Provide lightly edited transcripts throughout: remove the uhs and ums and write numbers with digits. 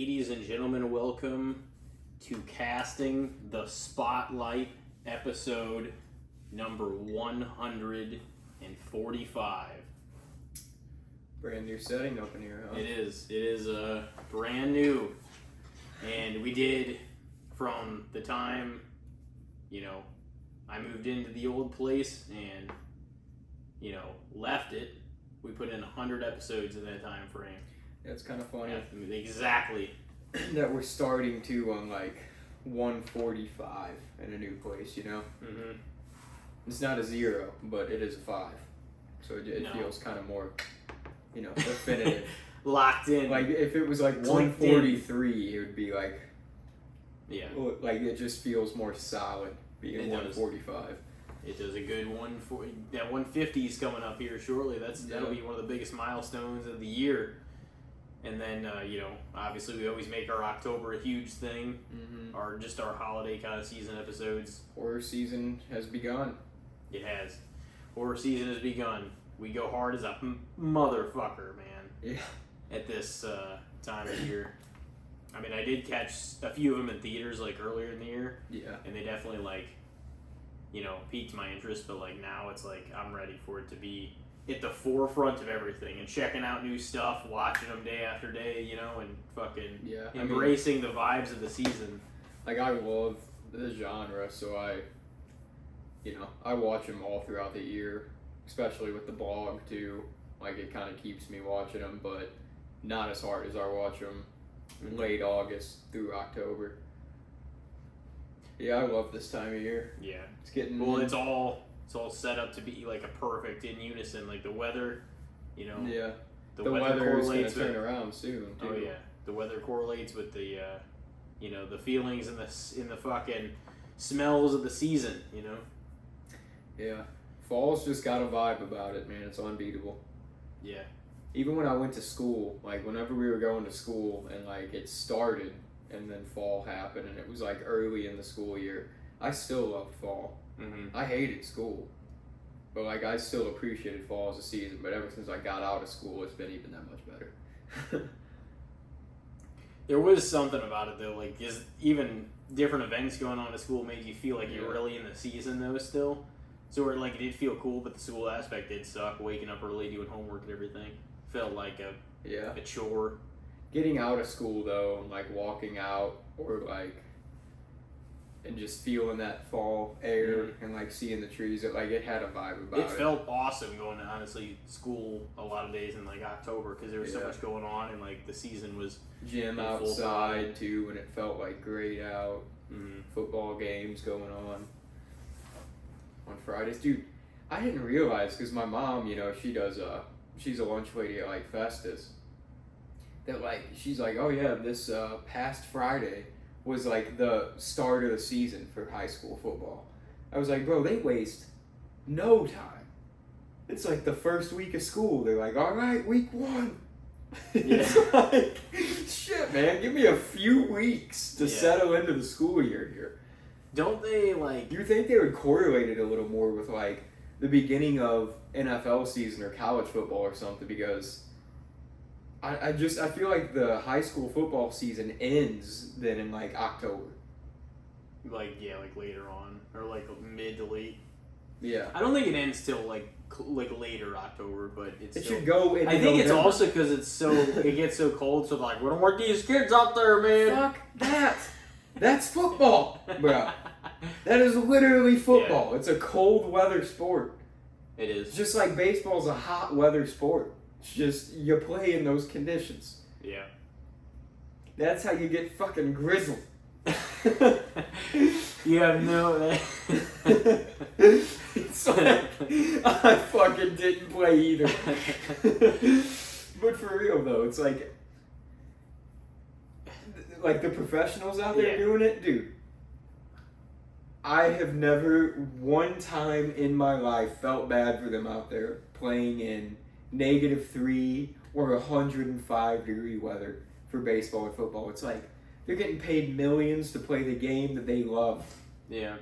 Ladies and gentlemen, welcome to Casting the Spotlight, episode number 145. Brand new setting up in here, huh? It is brand new. And we did, from the time, I moved into the old place and, left it, we put in 100 episodes in that time frame. It's kind of funny. Yeah, exactly. That we're starting to on like 145 in a new place, Mm-hmm. It's not a 0, but it is a 5. So it feels kind of more, definitive. Locked in. Like if it was like 143, it would be like, yeah, like it just feels more solid being 145. It does a good 140. That 150 is coming up here shortly. That'll be one of the biggest milestones of the year. And then obviously we always make our October a huge thing, or just our holiday kind of season episodes. Horror season has begun. It has. Horror season has begun. We go hard as a motherfucker, man. Yeah. At this time of year. I mean, I did catch a few of them in theaters like earlier in the year. Yeah. And they definitely piqued my interest, but now it's like I'm ready for it to be at the forefront of everything and checking out new stuff, watching them day after day, and fucking embracing the vibes of the season. Like I love the genre, so I watch them all throughout the year, especially with the blog too. Like it kind of keeps me watching them, but not as hard as I watch them late August through October. Yeah, I love this time of year. Yeah, it's getting it's all set up to be like a perfect in unison. Like the weather, Yeah, the weather correlates is gonna turn around soon too. Oh yeah, the weather correlates with the the feelings and the fucking smells of the season. Yeah, fall's just got a vibe about it, man. It's unbeatable. Yeah. Even when I went to school, like whenever we were going to school and like it started and then fall happened and it was like early in the school year, I still loved fall. Mm-hmm. I hated school, but like I still appreciated fall as a season. But ever since I got out of school, it's been even that much better. There was something about it though, like is even different events going on at school made you feel like you're really in the season though still. So it did feel cool, but the school aspect did suck. Waking up early, doing homework and everything felt like a chore. Getting out of school though, and like walking out or and just feeling that fall air and like seeing the trees, it had a vibe about it. It felt awesome going to honestly school a lot of days in actober because there was so much going on and the season was gym outside too, and it felt great out. Football games going on Fridays, dude. I didn't realize because my mom, she's a lunch lady at Festus. That she's oh yeah, this past Friday was the start of the season for high school football. I was bro, they waste no time. It's the first week of school. They're all right, week 1. It's shit, man. Give me a few weeks to settle into the school year here. Don't they You think they would correlate it a little more with the beginning of NFL season or college football or something? Because I feel like the high school football season ends then in October. Later on or mid to late. Yeah. I don't think it ends till later October, but it should go in I think November. It's also because it gets so cold, so we don't want these kids out there, man. Fuck that. That's football, bro. That is literally football. Yeah. It's a cold weather sport. It is. It's just like baseball's a hot weather sport. It's just you play in those conditions. Yeah. That's how you get fucking grizzled. You have no... It's I fucking didn't play either. But for real though, it's the professionals out there doing it, dude. I have never one time in my life felt bad for them out there playing in -3 or 105-degree weather for baseball and football. It's they're getting paid millions to play the game that they love. Yeah.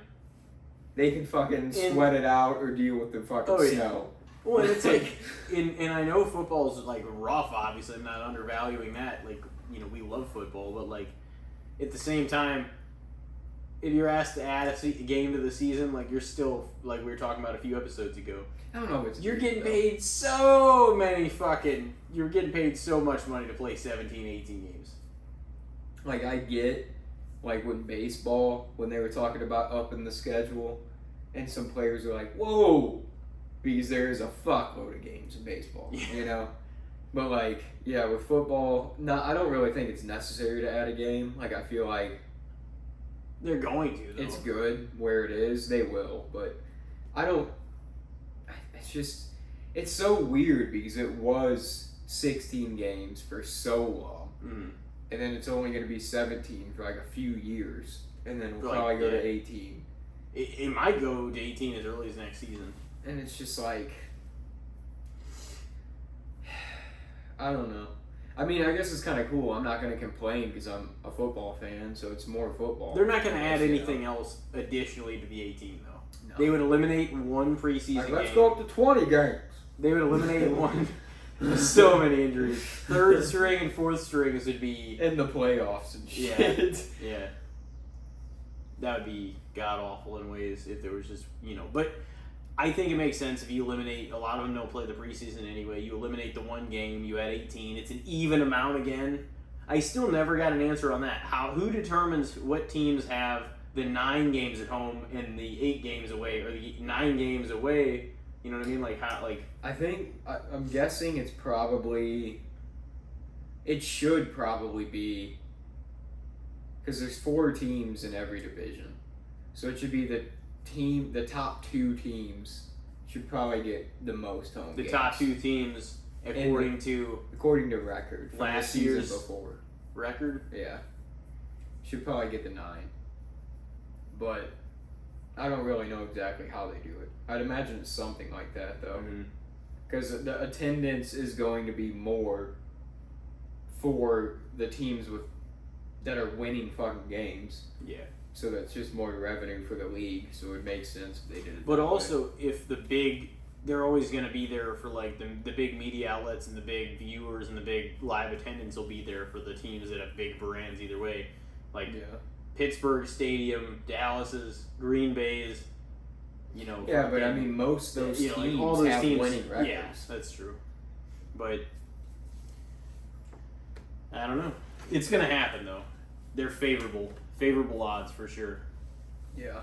They can fucking sweat it out or deal with the fucking snow. Well, it's and I know football's rough, obviously. I'm not undervaluing that. we love football, but like at the same time, if you're asked to add a game to the season, like you're still, like we were talking about a few episodes ago, I don't know what's you're good, getting though. paid you're getting paid so much money to play 17, 18 games. Like, I get, like, with baseball, when they were talking about upping the schedule, and some players are like, whoa, because there is a fuckload of games in baseball, you know? But, like, yeah, with football, I don't really think it's necessary to add a game. Like, I feel like They're going to, though. it's good where it is. They will, but I don't... It's just... It's so weird because it was 16 games for so long. Mm. And then it's only going to be 17 for like a few years. And then we'll Like, probably go yeah. to 18. It might go to 18 as early as next season. And it's just like... I don't know. I mean, I guess it's kind of cool. I'm not going to complain because I'm a football fan, so it's more football. They're not going to add You know. anything else additionally to the 18, though. No. They would eliminate one preseason Like, let's game. go up to 20 games. They would eliminate one. So many injuries. Third string and fourth strings would be... In the playoffs and shit. Yeah. That would be god-awful in ways if there was just, But I think it makes sense if you eliminate... A lot of them don't play the preseason anyway. You eliminate the one game, you add 18. It's an even amount again. I still never got an answer on that. Who determines what teams have the 9 games at home and the 8 games away, or the 9 games away? You know what I mean? Like, how, like... I think, I'm guessing it's probably... It should probably be... Because there's 4 teams in every division. So it should be the top 2 teams should probably get the most home The games. top 2 teams, according to record from last the season year's before. record. Yeah. Should probably get the 9. But I don't really know exactly how they do it. I'd imagine it's something like that, though. Mm-hmm. Because the attendance is going to be more for the teams that are winning fucking games. Yeah. So that's just more revenue for the league. So it makes sense if they did it. But that way. also, if they're always going to be there for like the big media outlets and the big viewers and the big live attendance will be there for the teams that have big brands either way. Like Yeah. Pittsburgh Stadium, Dallas's, Green Bay's, Yeah, but I mean, most of those teams like all those have teams, winning records. Yeah, that's true. But I don't know. It's going to happen though. They're favorable odds for sure. Yeah.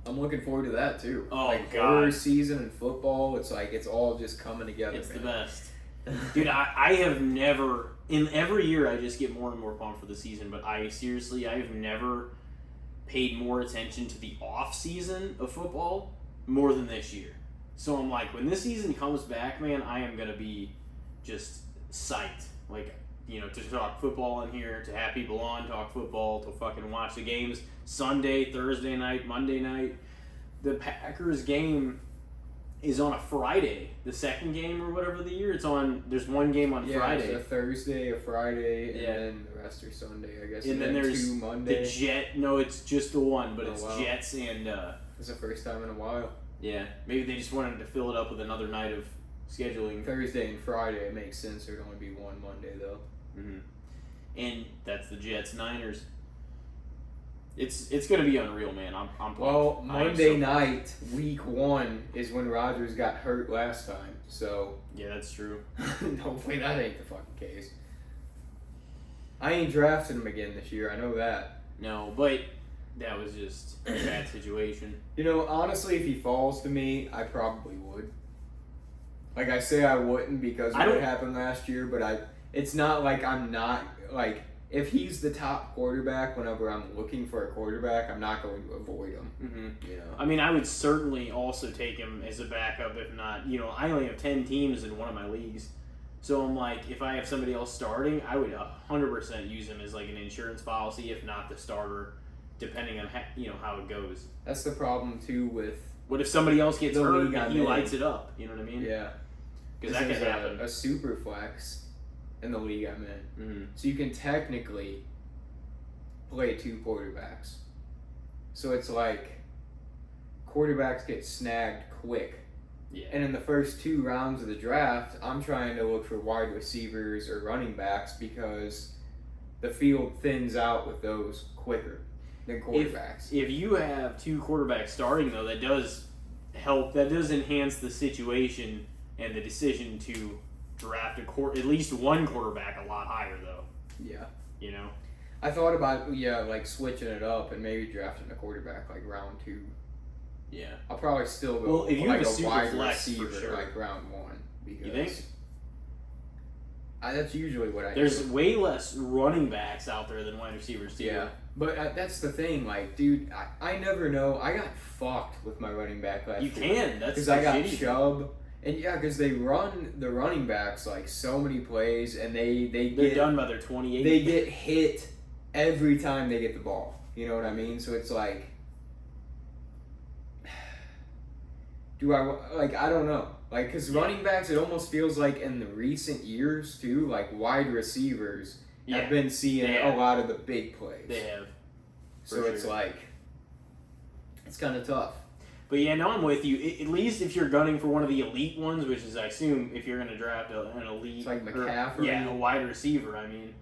I'm looking forward to that too. Oh, like God. horror season in football, it's like it's all just coming together. It's man. the best. Dude, I have never, in every year I just get more and more pumped for the season, but I've never paid more attention to the off season of football more than this year. So I'm like, when this season comes back, man, I am going to be just psyched. Like, to talk football in here, to have people on, talk football, to fucking watch the games Sunday, Thursday night, Monday night. The Packers game is on a Friday. The second game or whatever of the year, there's one game on Friday. It's a Thursday, a Friday, Yeah. and then the rest are Sunday, I guess. And then there's 2 Monday. it's just the one, but Oh, it's wow. Jets and, It's the first time in a while. yeah, maybe they just wanted to fill it up with another night of scheduling. Thursday and Friday, it makes sense. There'd only be one Monday, though. Mm-hmm. And that's the Jets Niners. It's gonna be unreal, man. I'm pumped. Well, I am Monday so- night, week 1, is when Rodgers got hurt last time. So, Yeah, that's true. hopefully that ain't the fucking case. I ain't drafting him again this year, I know that. No, but that was just a bad situation. Honestly, if he falls to me, I probably would. Like, I say I wouldn't because of I what don't- happened last year, but it's not like I'm not, like, if he's the top quarterback whenever I'm looking for a quarterback, I'm not going to avoid him. Mm-hmm. You know? I mean, I would certainly also take him as a backup, if not, I only have 10 teams in one of my leagues. So I'm like, if I have somebody else starting, I would 100% use him as like an insurance policy, if not the starter, depending on how it goes. That's the problem, too, with... What if somebody else gets The hurt league and I'm he in. lights it up? You know what I mean? Yeah. Because that This could is happen. a super flex in the league I'm in. Mm-hmm. So you can technically play 2 quarterbacks. So it's like quarterbacks get snagged quick Yeah. And in the first 2 rounds of the draft, I'm trying to look for wide receivers or running backs because the field thins out with those quicker than quarterbacks. If you have 2 quarterbacks starting, though, that does help. That does enhance the situation and the decision to draft at least one quarterback a lot higher, though. Yeah. You know? I thought about, like switching it up and maybe drafting a quarterback like round 2. Yeah. I'll probably still go if you like have a a super wide flex, for receiver sure. like round 1. Because You think? That's usually what I There's do. way less running backs out there than wide receivers, too. Yeah. But that's the thing, like, dude, I never know. I got fucked with my running back last year. You can. That's because I got shitty. Chubb, and yeah, because they run the running backs like so many plays, and they're done by their 28. They get hit every time they get the ball. You know what I mean? So it's like, I don't know, like, because running backs, it almost feels like in the recent years too, like wide receivers have been seeing a lot of the big plays. They have. So it's like, it's kind of tough. But yeah, no, I'm with you. At least if you're gunning for one of the elite ones, which is, I assume, if you're going to draft an elite... It's like McCaffrey. a wide receiver, I mean,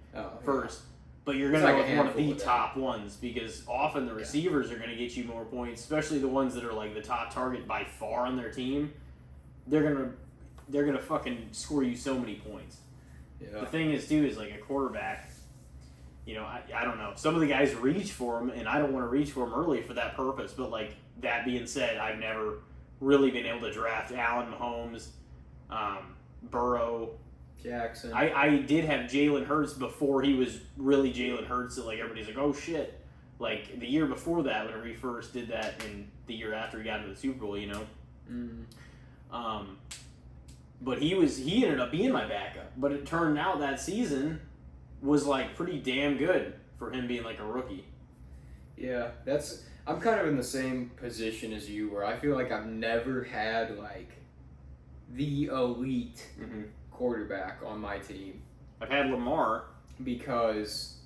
first. But you're It's going to like go with one of the handful of them. top ones, because often the receivers are going to get you more points, especially the ones that are like the top target by far on their team. They're gonna fucking score you so many points. Yeah. The thing is, too, is like a quarterback... You know, I don't know. Some of the guys reach for him, and I don't want to reach for him early for that purpose. But, like, that being said, I've never really been able to draft Allen, Mahomes, Burrow. Jackson. I did have Jalen Hurts before he was really Jalen Hurts. So, like, everybody's like, oh, shit. Like, the year before that, whenever he first did that, and the year after he got into the Super Bowl, you know. Mm-hmm. But he ended up being my backup. But it turned out that season... was like pretty damn good for him being like a rookie. Yeah, I'm kind of in the same position as you, where I feel like I've never had like the elite quarterback on my team. I've had Lamar because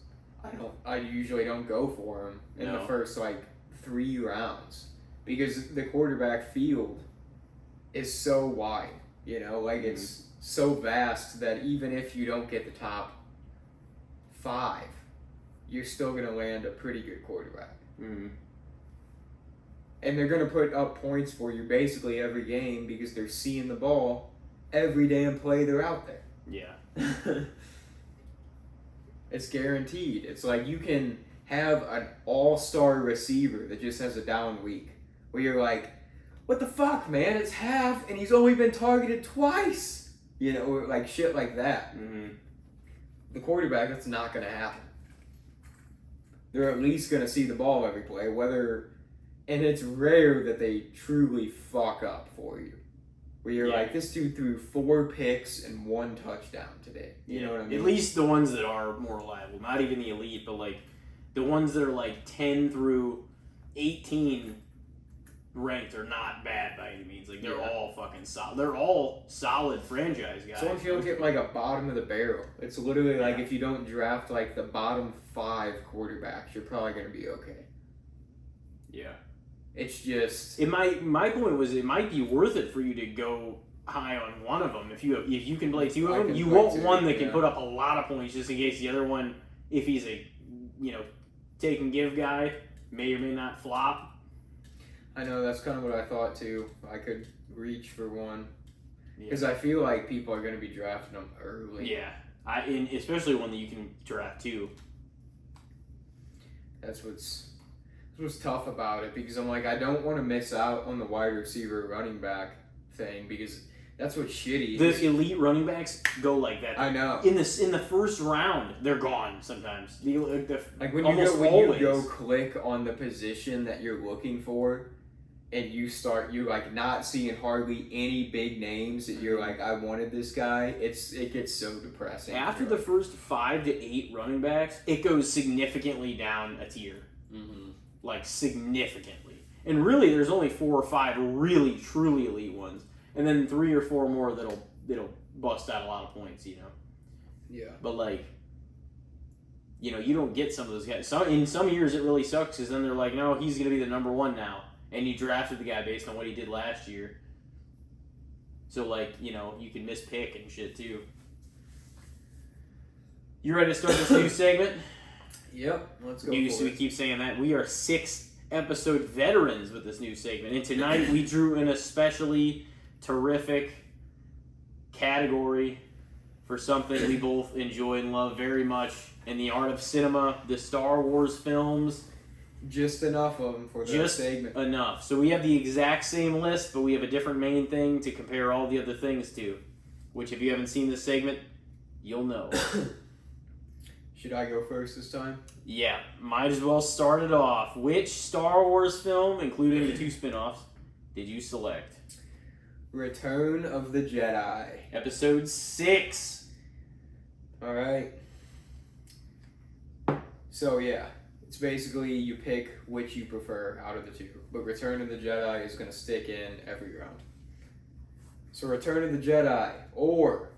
I usually don't go for him in the first like 3 rounds, because the quarterback field is so wide, you know, like it's so vast that even if you don't get the top 5, you're still going to land a pretty good quarterback. Mm-hmm. And they're going to put up points for you basically every game because they're seeing the ball every damn play they're out there. Yeah. It's guaranteed. It's like you can have an all-star receiver that just has a down week where you're like, what the fuck, man? It's half and he's only been targeted twice. You know, or like shit like that. Mm-hmm. The quarterback, that's not going to happen. They're at least going to see the ball every play, and it's rare that they truly fuck up for you. Where you're like, this dude threw 4 picks and 1 touchdown today. You know what I mean? At least the ones that are more reliable. Not even the elite, but like the ones that are like 10 through 18 ranked are not bad by any means. Like they're all fucking solid. They're all solid franchise guys. So if you don't get like a bottom of the barrel, it's literally like if you don't draft like the bottom 5 quarterbacks, you're probably going to be okay. Yeah. It's just my point was it might be worth it for you to go high on one of them if you can play 2 of them. You want one that can put up a lot of points just in case the other one, if he's a take and give guy, may or may not flop. I know, that's kind of what I thought too. I could reach for one. Because Yeah. I feel like people are going to be drafting them early. Yeah. Especially one that you can draft too. That's what's tough about it, because I'm like, I don't want to miss out on the wide receiver running back thing, because that's what's shitty. The elite running backs go like that. I know. In the first round, they're gone sometimes. Like when you go click on the position that you're looking for, and you like not seeing hardly any big names that you're like, I wanted this guy. It gets so depressing. After the first 5 to 8 running backs, it goes significantly down a tier. Mm-hmm. Like significantly. And really, there's only 4 or 5 really truly elite ones, and then 3 or 4 more that'll bust out a lot of points. Yeah. But like, you don't get some of those guys. In some years, it really sucks because then they're like, no, he's gonna be the number 1 now. And you drafted the guy based on what he did last year. So, like, you know, you can mispick and shit, too. You ready to start this new segment? Yep, let's go. We keep saying that. We are 6-episode veterans with this new segment. And tonight we drew an especially terrific category for something we both enjoy and love very much in the art of cinema, the Star Wars films. Just enough of them for this segment. Just enough. So we have the exact same list, but we have a different main thing to compare all the other things to. Which, if you haven't seen this segment, you'll know. Should I go first this time? Yeah, might as well start it off. Which Star Wars film, including the 2 spin-offs, did you select? Return of the Jedi. Episode 6. Alright. So, yeah. It's basically you pick which you prefer out of the 2. But Return of the Jedi is going to stick in every round. So, Return of the Jedi or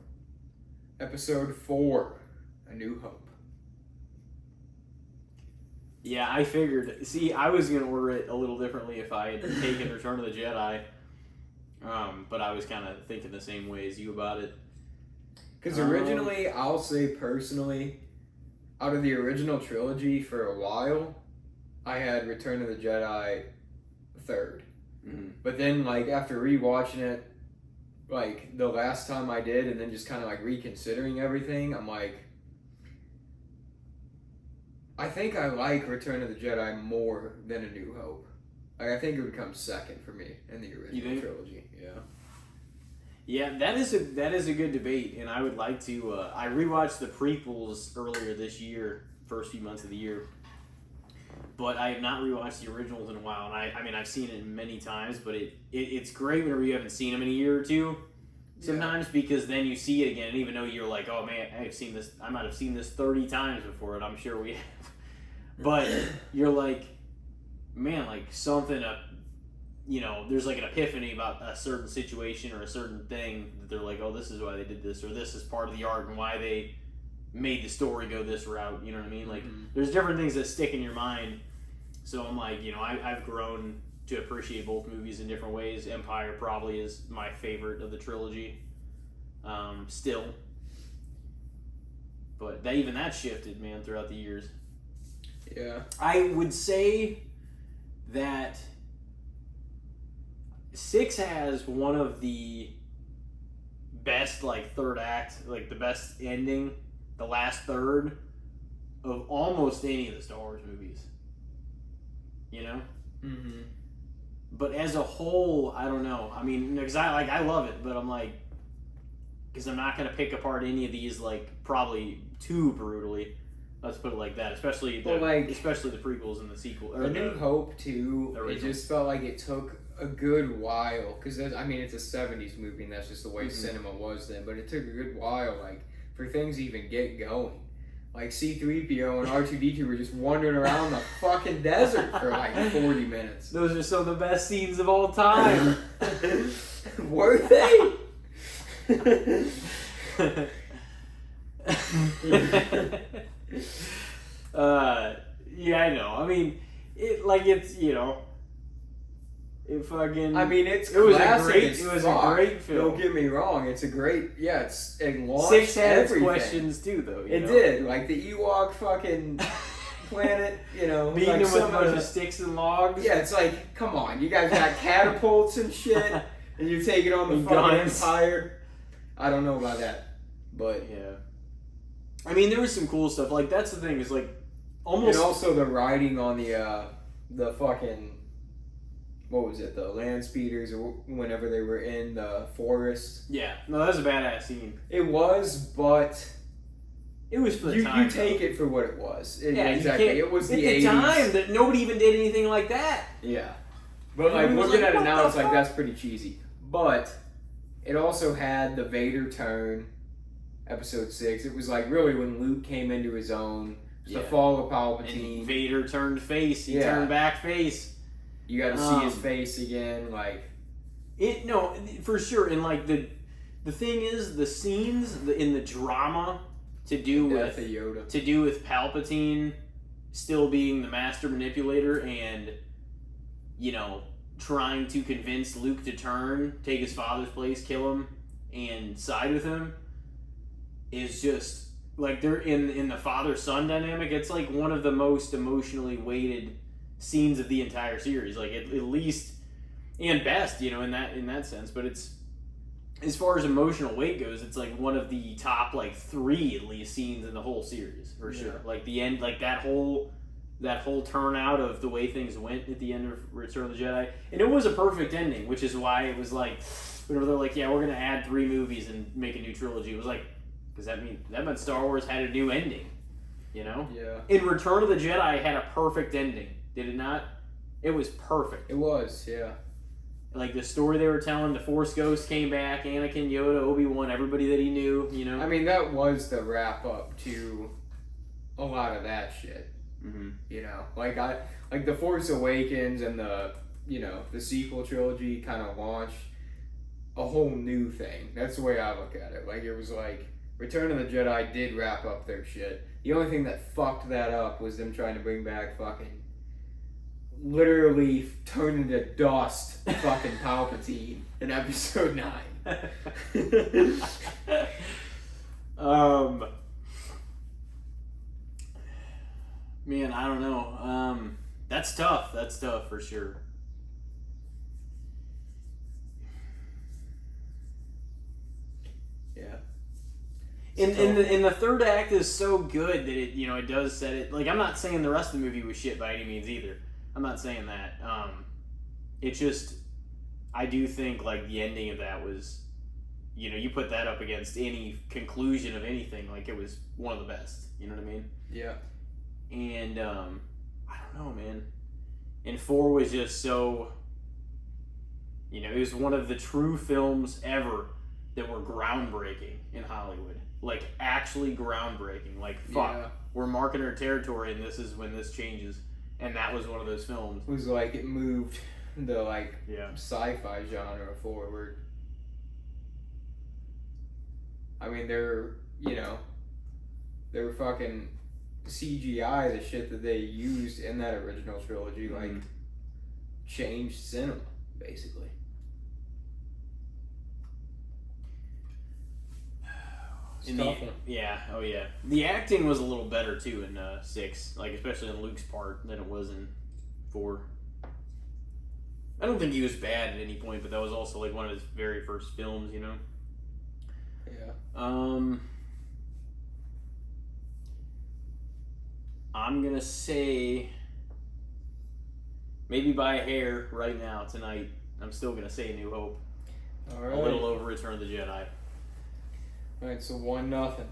Episode 4, A New Hope. Yeah, I figured. See, I was going to order it a little differently if I had taken Return of the Jedi. But I was kind of thinking the same way as you about it. Because originally, I'll say personally, out of the original trilogy for a while, I had Return of the Jedi third. Mm-hmm. But then, like, after rewatching it, like, the last time I did, and then just kind of, like, reconsidering everything, I'm like, I think I like Return of the Jedi more than A New Hope. Like, I think it would come second for me in the original trilogy. Yeah. Yeah, that is a good debate, and I would like to. I rewatched the prequels earlier this year, first few months of the year, but I have not rewatched the originals in a while. And I mean, I've seen it many times, but it's great whenever you haven't seen them in a year or two. Sometimes because then you see it again, and even though you're like, oh man, I've seen this, I might have seen this 30 times before, and I'm sure we have. But you're like, man, like something, you know, there's like an epiphany about a certain situation or a certain thing that they're like, oh, this is why they did this, or this is part of the art and why they made the story go this route. You know what I mean? Like, there's different things that stick in your mind. So I'm like, you know, I've grown to appreciate both movies in different ways. Empire probably is my favorite of the trilogy, still. But even that shifted, man, throughout the years. Yeah. I would say that 6 has one of the best, like, third act, like, the best ending, the last third of almost any of the Star Wars movies. You know? Mm-hmm. But as a whole, I don't know. I mean, because I love it, but I'm like, because I'm not going to pick apart any of these, like, probably too brutally. Let's put it like that, especially the prequels and the sequel. Or A New Hope, too, it just felt like it took a good while, because, I mean, it's a 70s movie, and that's just the way cinema was then, but it took a good while, like, for things to even get going. Like, C-3PO and R2-D2 were just wandering around the fucking desert for, like, 40 minutes. Those are some of the best scenes of all time. Were they? Yeah, I know. I mean, it's, you know, it fucking. I mean, it was a great film. Don't get me wrong. It's a great, it launched 6 had its everything. questions too, though. It did, like the Ewok fucking planet, you know, beating like them with a bunch of sticks and logs. Yeah, it's like, come on, you guys got catapults and shit, and you're taking on the And fucking guns. Empire. I don't know about that, but yeah. I mean, there was some cool stuff. Like, that's the thing, is like almost. And also the riding on the fucking, what was it, the land speeders, or whenever they were in the forest. Yeah, no, that was a badass scene. It was, but it was for the time. You take it for what it was. Yeah, exactly. It was the 80s. At the time that nobody even did anything like that. Yeah, but like looking at it now, it's like that's pretty cheesy. But it also had the Vader turn, Episode 6. It was like really when Luke came into his own. The fall of Palpatine. And Vader turned face. He turned back face. You got to see his face again, like it. No, for sure. And like the thing is, the scenes in the drama to do with Palpatine still being the master manipulator, and you know, trying to convince Luke to take his father's place, kill him, and side with him is just like they're in the father-son dynamic. It's like one of the most emotionally weighted scenes of the entire series, like at least and best, in that sense. But it's, as far as emotional weight goes, it's like one of the top like 3 at least scenes in the whole series for sure. Like the end, like that whole turnout of the way things went at the end of Return of the Jedi, and it was a perfect ending, which is why it was like whenever they're like, yeah, we're gonna add 3 movies and make a new trilogy, it was like, because that meant Star Wars had a new ending, Yeah. In Return of the Jedi had a perfect ending, did it not? It was perfect. It was, yeah. Like the story they were telling, the Force Ghost came back, Anakin, Yoda, Obi-Wan, everybody that he knew, I mean, that was the wrap up to a lot of that shit. Mm-hmm. Like the Force Awakens and the sequel trilogy kind of launched a whole new thing. That's the way I look at it. Like, it was like Return of the Jedi did wrap up their shit. The only thing that fucked that up was them trying to bring back fucking literally turn into dust fucking Palpatine in episode 9. Man, I don't know. That's tough. That's tough for sure. Yeah. And the third act is so good that it does set it. Like, I'm not saying the rest of the movie was shit by any means either. I'm not saying that. It's just, I do think like the ending of that was, you put that up against any conclusion of anything, like it was one of the best. You know what I mean? Yeah. And I don't know, man. And 4 was just so, it was one of the true films ever that were groundbreaking in Hollywood. Like, actually groundbreaking. Like, fuck, we're marking our territory, and this is when this changes. And that was one of those films. It was like it moved the sci-fi genre forward. I mean, they're fucking CGI, the shit that they used in that original trilogy, like, changed cinema, basically. The acting was a little better too in 6, like especially on Luke's part than it was in 4. I don't think he was bad at any point, but that was also like one of his very first films, Yeah. I'm gonna say maybe by a hair right now tonight. I'm still gonna say New Hope. All right. A little over Return of the Jedi. Alright, so 1-0.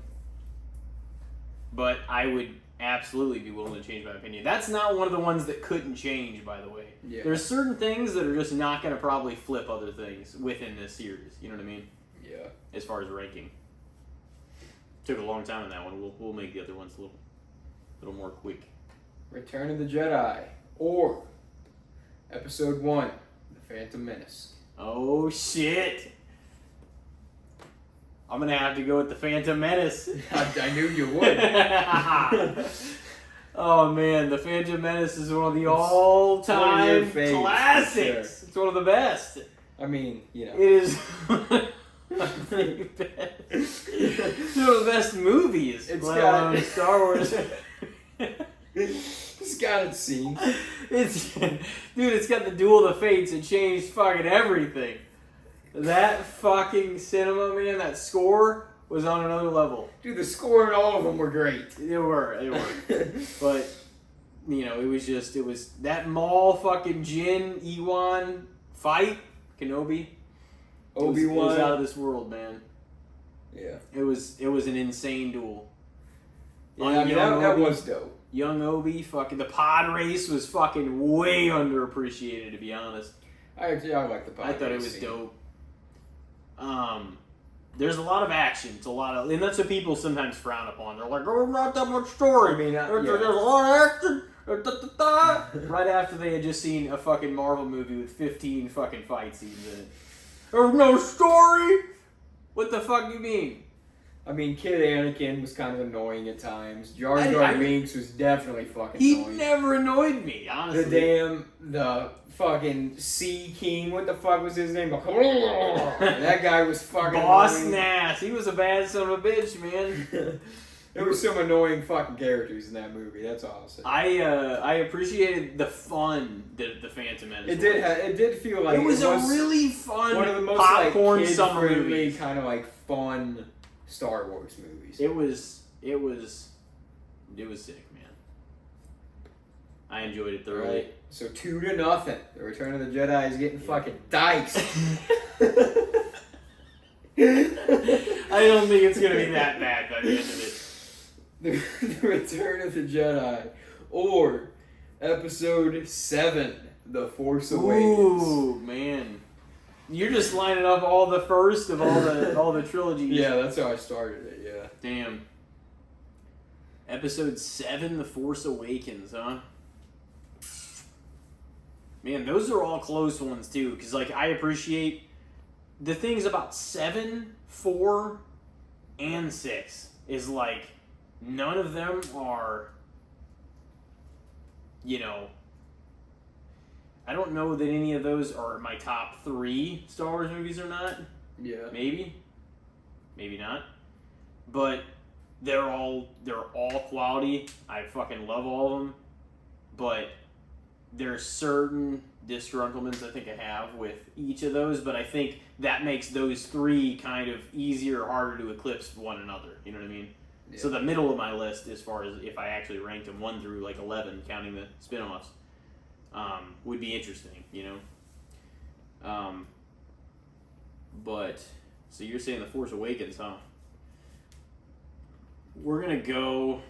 But I would absolutely be willing to change my opinion. That's not one of the ones that couldn't change, by the way. Yeah. There's certain things that are just not going to probably flip other things within this series. You know what I mean? Yeah. As far as ranking. Took a long time on that one. We'll make the other ones a little more quick. Return of the Jedi or Episode 1, The Phantom Menace. Oh, shit. I'm going to have to go with The Phantom Menace. I knew you would. Oh, man. The Phantom Menace is one of the all-time classics. Sure. It's one of the best. I mean, It is one of the best. It's one of the best movies. It's got Star Wars. It's got its scenes. It's got the Duel of the Fates. It changed fucking everything. That fucking cinema, man, that score was on another level. Dude, the score and all of them were great. They were. But, it was that Maul fucking Jin Ewan fight, Kenobi. Obi-Wan. It was out of this world, man. Yeah. It was an insane duel. Yeah, that was dope. Young Obi, fucking, the pod race was fucking way underappreciated, to be honest. I like the pod race. I thought it was dope. There's a lot of action. It's a lot of, and that's what people sometimes frown upon. They're like, "Oh, not that much story." I mean, there's a lot of action. Right after they had just seen a fucking Marvel movie with 15 fucking fight scenes in it. There's no story. What the fuck do you mean? I mean, Kid Anakin was kind of annoying at times. Jar Jar Binks was definitely fucking annoying. He never annoyed me, honestly. The fucking Sea King, what the fuck was his name? That guy was fucking Boss annoying. Nass. He was a bad son of a bitch, man. There were some annoying fucking characters in that movie. That's all I'll say. I appreciated the fun that the Phantom Menace was. It did feel like it was a really fun one of the most popcorn like, summer movie, kind of like fun Star Wars movies. It was sick, man. I enjoyed it thoroughly. Right. So 2-0. The Return of the Jedi is getting fucking diced. I don't think it's gonna be that bad by the end of it. The Return of the Jedi, or Episode 7, The Force Awakens. Ooh, man. You're just lining up all the first of all the trilogies. Yeah, that's how I started it, yeah. Damn. Episode 7, The Force Awakens, huh? Man, those are all close ones, too. Because, like, I appreciate the things about 7, 4, and 6 is, like, none of them are, you know... I don't know that any of those are my top 3 Star Wars movies or not. Yeah. Maybe. Maybe not. But they're all quality. I fucking love all of them. But there's certain disgruntlements I think I have with each of those, but I think that makes those 3 kind of easier or harder to eclipse one another. You know what I mean? Yeah. So the middle of my list, as far as if I actually ranked them 1 through like 11, counting the spin-offs, would be interesting, you know? But, so you're saying The Force Awakens, huh? We're gonna go...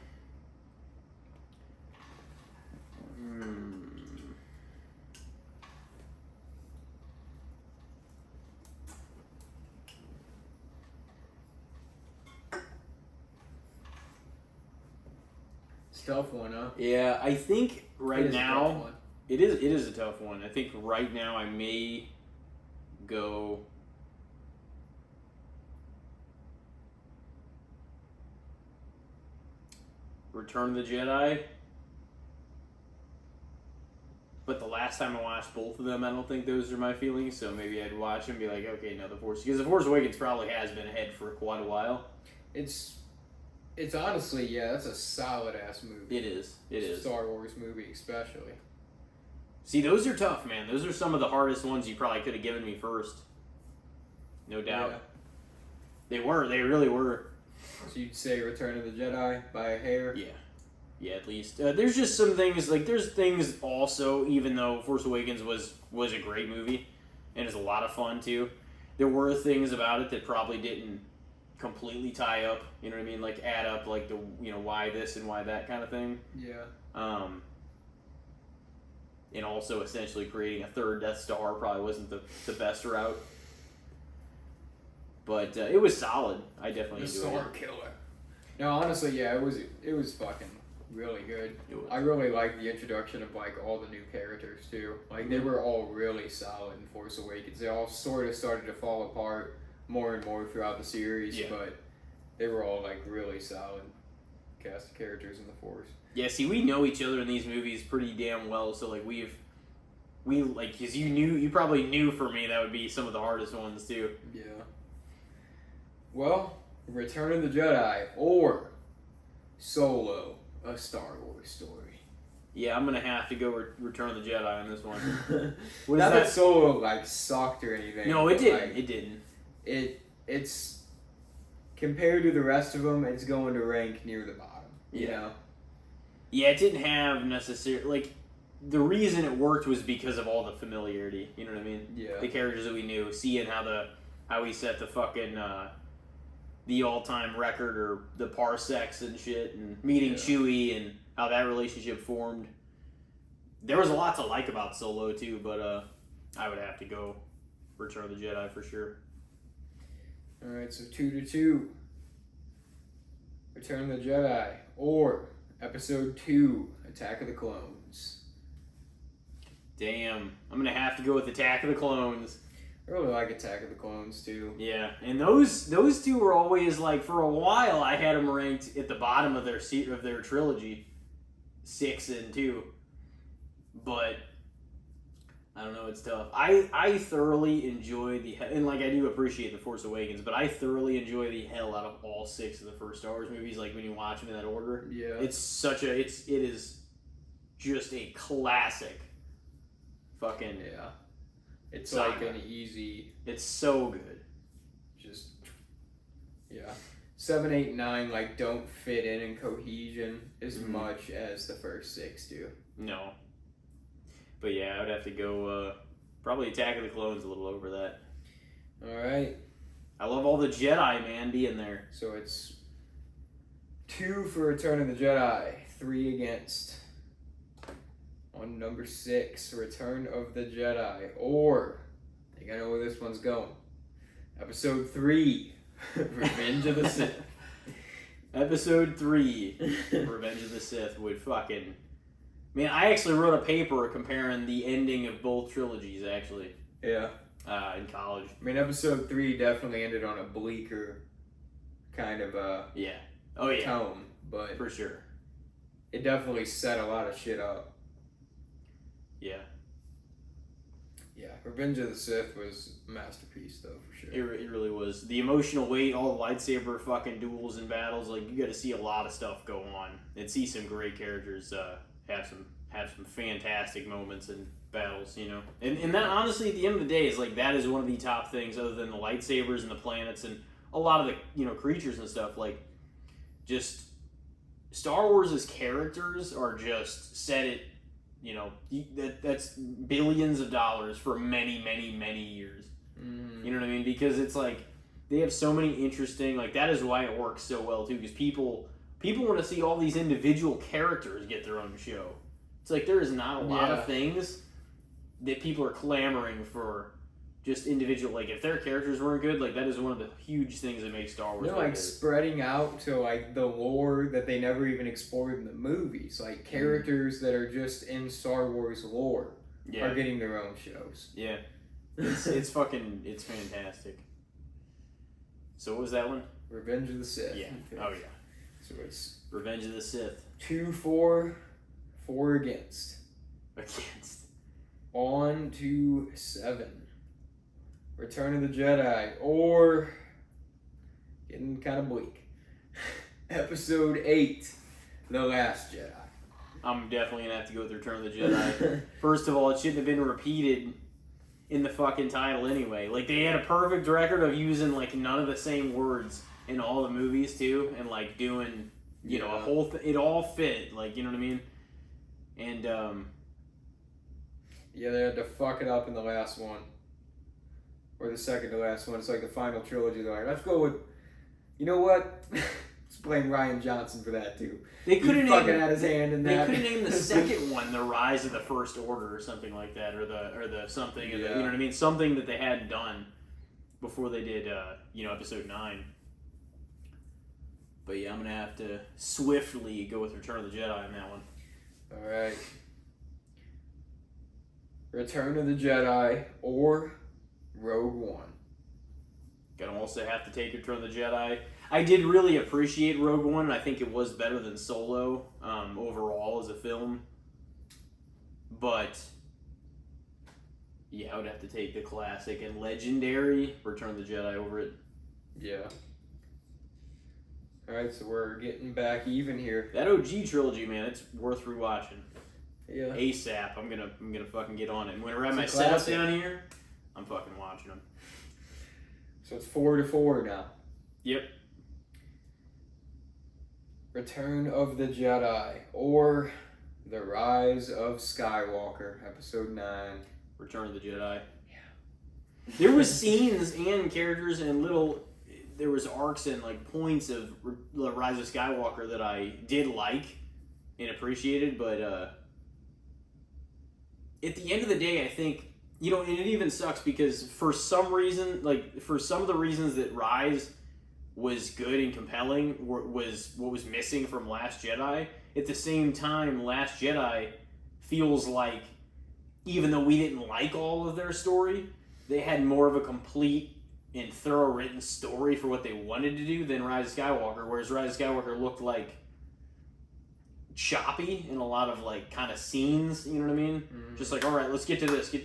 It's a tough one, huh? Yeah, I think right now... It is a tough one. I think right now I may go... Return of the Jedi. But the last time I watched both of them, I don't think those are my feelings, so maybe I'd watch them and be like, okay, no, The Force... Because The Force Awakens probably has been ahead for quite a while. It's honestly, yeah, that's a solid-ass movie. It is. Star Wars movie, especially. See, those are tough, man. Those are some of the hardest ones you probably could have given me first. No doubt. Yeah. They really were. So you'd say Return of the Jedi by a hair? Yeah. Yeah, at least. There's just some things, like, there's things also, even though Force Awakens was a great movie, and is a lot of fun, too, there were things about it that probably didn't completely tie up, you know what I mean? Like, add up, like, the, you know, why this and why that kind of thing. Yeah. And also, essentially, creating a third Death Star probably wasn't the best route. But it was solid. I definitely enjoyed it. Star Killer. No, honestly, yeah, it was fucking really good. I really liked the introduction of, like, all the new characters, too. Like, they were all really solid in Force Awakens. They all sort of started to fall apart more and more throughout the series, but they were all, like, really solid cast of characters in the Force. Yeah, see, we know each other in these movies pretty damn well, so, like, we like, because you probably knew for me that would be some of the hardest ones, too. Yeah. Well, Return of the Jedi, or Solo, a Star Wars story. Yeah, I'm going to have to go Return of the Jedi on this one. Not that Solo, like, sucked or anything. No, it didn't. Like, it didn't. It's, compared to the rest of them, it's going to rank near the bottom, you know? Yeah, it didn't have necessarily, like, the reason it worked was because of all the familiarity, you know what I mean? Yeah. The characters that we knew, seeing how he set the fucking, the all-time record, or the parsecs and shit, and meeting Chewie, and how that relationship formed. There was a lot to like about Solo, too, but, I would have to go Return of the Jedi for sure. Alright, so 2-2. Return of the Jedi, or Episode 2, Attack of the Clones. Damn. I'm going to have to go with Attack of the Clones. I really like Attack of the Clones too. Yeah, and those two were always like, for a while I had them ranked at the bottom of their trilogy, 6 and 2, but I don't know, it's tough. I thoroughly enjoy and like I do appreciate The Force Awakens, but I thoroughly enjoy the hell out of all 6 of the first Star Wars movies. Like when you watch them in that order, Yeah, it is just a classic. Fucking yeah. It's saga. like an easy. It's so good. Just yeah. 7, 8, 9 like don't fit in cohesion as much as the first 6 do. No. But yeah, I would have to go probably Attack of the Clones a little over that. All right. I love all the Jedi, man, being there. So it's 2 for Return of the Jedi, 3 against. On number 6, Return of the Jedi, or I think I know where this one's going. Episode 3, Revenge of the Sith. Episode 3, Revenge of the Sith would fucking... Man, I actually wrote a paper comparing the ending of both trilogies, actually. Yeah. In college. I mean, Episode 3 definitely ended on a bleaker kind of yeah. Oh, yeah. tone, but For sure. it definitely set a lot of shit up. Yeah. Yeah, Revenge of the Sith was a masterpiece, though, for sure. It really was. The emotional weight, all the lightsaber fucking duels and battles, like, you got to see a lot of stuff go on and see some great characters have some fantastic moments and battles, you know. And that, honestly, at the end of the day, is like, that is one of the top things, other than the lightsabers and the planets and a lot of the, you know, creatures and stuff. Like, just Star Wars' characters are just set it. You know, that's billions of dollars for many, many, many years. You know what I mean? Because it's like, they have so many interesting, like, that is why it works so well, too. Because people want to see all these individual characters get their own show. It's like, there is not a lot of things that people are clamoring for just individual, like, if their characters weren't good, like, that is one of the huge things that makes Star Wars They're like spreading out to like the lore that they never even explored in the movies. Like characters that are just in Star Wars lore are getting their own shows. Yeah. It's fucking, it's fantastic. So what was that one? Revenge of the Sith. Yeah. Oh yeah. So it's Revenge of the Sith. 2 for, 4 against. Against. On to 7. Return of the Jedi, or getting kind of bleak. Episode 8, The Last Jedi. I'm definitely gonna have to go with Return of the Jedi. First of all, it shouldn't have been repeated in the fucking title anyway. Like, they had a perfect record of using like none of the same words in all the movies too, and like doing, you know, a whole it all fit, like, you know what I mean? And yeah, they had to fuck it up in the last one. Or the second to last one. It's like the final trilogy. They're like, let's go with, you know what? Let's blame Ryan Johnson for that too. They could have fucking had his hand in that. They could have named the second one The Rise of the First Order or something like that, or the something. You know what I mean? Something that they hadn't done before they did, you know, Episode 9. But yeah, I'm gonna have to swiftly go with Return of the Jedi on that one. All right. Return of the Jedi or Rogue One. Gonna also have to take Return of the Jedi. I did really appreciate Rogue One. I think it was better than Solo overall as a film. But yeah, I would have to take the classic and legendary Return of the Jedi over it. Yeah. All right, so we're getting back even here. That OG trilogy, man, it's worth rewatching. Yeah. ASAP. I'm gonna fucking get on it. And when I have my setup down here, I'm fucking watching them. So it's 4-4 now. Yep. Return of the Jedi or The Rise of Skywalker, Episode 9. Return of the Jedi. Yeah. There was scenes and characters and there was arcs and like points of The Rise of Skywalker that I did like and appreciated, but at the end of the day, I think, you know, and it even sucks because for some reason, like for some of the reasons that Rise was good and compelling was what was missing from Last Jedi. At the same time, Last Jedi feels like, even though we didn't like all of their story, they had more of a complete and thorough written story for what they wanted to do than Rise of Skywalker, whereas Rise of Skywalker looked like choppy in a lot of like kind of scenes, you know what I mean? Mm-hmm. Just like, all right, let's get to this,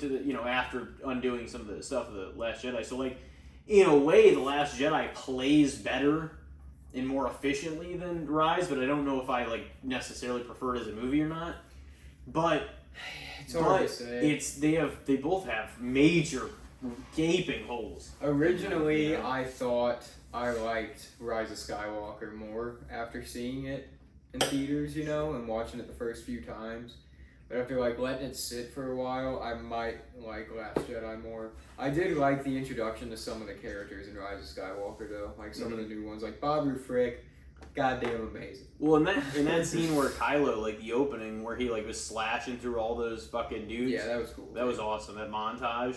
after undoing some of the stuff of the Last Jedi. So like, in a way, the Last Jedi plays better and more efficiently than Rise, but I don't know if I like necessarily prefer it as a movie or not. But it's hard to say. They both have major gaping holes. Originally, I thought I liked Rise of Skywalker more after seeing it in theaters, and watching it the first few times. But after like letting it sit for a while, I might like Last Jedi more. I did like the introduction to some of the characters in Rise of Skywalker, though. Like some of the new ones, like Babu Frick, goddamn amazing. Well, in that scene where Kylo, like the opening where he like was slashing through all those fucking dudes. Yeah, that was cool. That was awesome. That montage.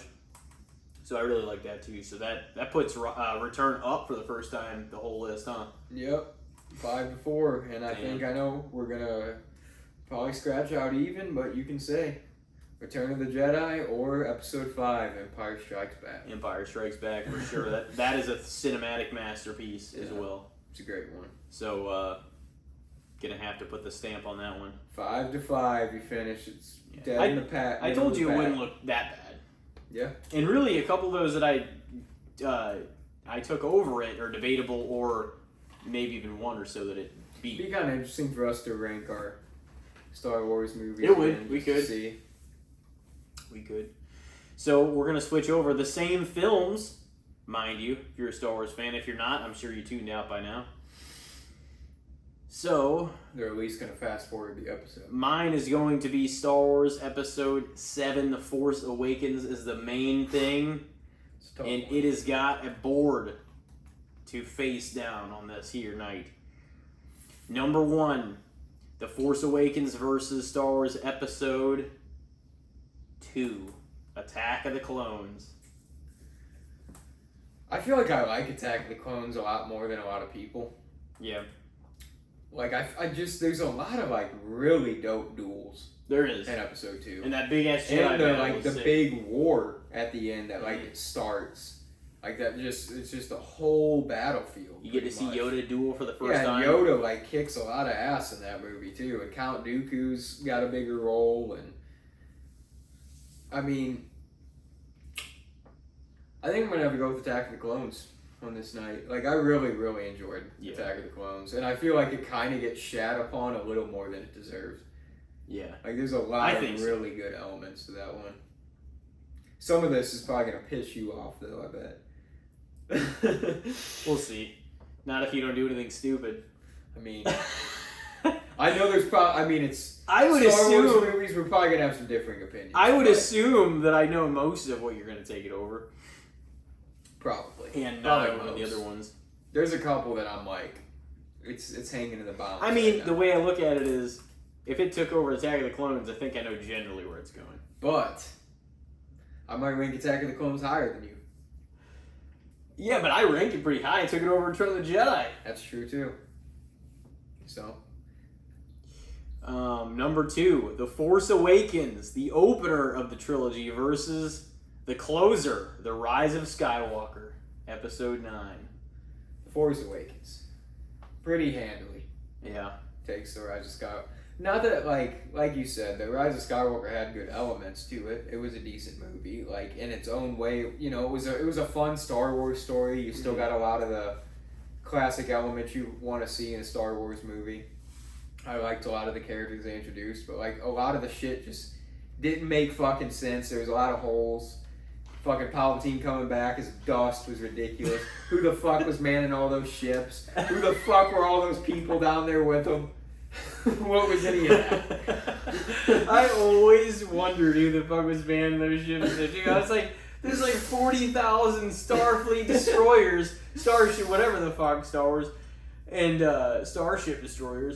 So I really like that too. So that puts Return up for the first time the whole list, huh? Yep, 5-4, and I think I know we're gonna probably scratch out even, but you can say Return of the Jedi or Episode 5, Empire Strikes Back. Empire Strikes Back for sure. that is a cinematic masterpiece as well. It's a great one. So gonna have to put the stamp on that one. 5-5, you finish. It's dead in the pat. I told you it wouldn't look that bad. Yeah. And really, a couple of those that I took over it are debatable, or maybe even one or so that it beat. It'd be kind of interesting for us to rank our Star Wars movies. It would. We could. See. We could. So we're going to switch over the same films, mind you, if you're a Star Wars fan. If you're not, I'm sure you tuned out by now. So they're at least going to fast forward the episode. Mine is going to be Star Wars Episode 7, The Force Awakens is the main thing. And it has got a board to face down on this here night. Number 1, The Force Awakens versus Star Wars Episode 2, Attack of the Clones. I feel like I like Attack of the Clones a lot more than a lot of people. Yeah. Like, I just, there's a lot of, like, really dope duels. There is. In Episode 2. And that big-ass Jedi and battle like, the sick. big war at the end that, like, it starts. Like, it's just a whole battlefield. You get to see Yoda duel for the first time. Yeah, Yoda, like, kicks a lot of ass in that movie, too. And Count Dooku's got a bigger role, and I mean, I think I'm going to have to go with Attack of the Clones on this night. Like, I really, really enjoyed Attack of the Clones. And I feel like it kind of gets shat upon a little more than it deserves. Yeah. Like, there's a lot of really good elements to that one. Some of this is probably going to piss you off, though, I bet. We'll see. Not if you don't do anything stupid. I mean, I know there's probably, I mean, it's I would Star assume Wars movies, we're probably going to have some differing opinions. I would assume that I know most of what you're going to take it over. Probably. And not one of the other ones. There's a couple that I'm like, it's hanging in the balance. I mean, the way I look at it is, if it took over Attack of the Clones, I think I know generally where it's going. But I might rank Attack of the Clones higher than you. Yeah, but I rank it pretty high. I took it over Return of the Jedi. That's true, too. So. Number 2, The Force Awakens, the opener of the trilogy versus the closer, The Rise of Skywalker, Episode 9. The Force Awakens. Pretty handily. Yeah. Takes The Rise of Skywalker. Not that, like you said, The Rise of Skywalker had good elements to it. It was a decent movie, like, in its own way. You know, it was a fun Star Wars story. You still got a lot of the classic elements you want to see in a Star Wars movie. I liked a lot of the characters they introduced, but, like, a lot of the shit just didn't make fucking sense. There was a lot of holes. Fucking Palpatine coming back as dust was ridiculous. Who the fuck was manning all those ships? Who the fuck were all those people down there with them? What was any of that? I always wondered who the fuck was manning those ships. I was like, there's like 40,000 Starfleet destroyers, Starship, whatever the fuck, Star Wars, and Starship destroyers,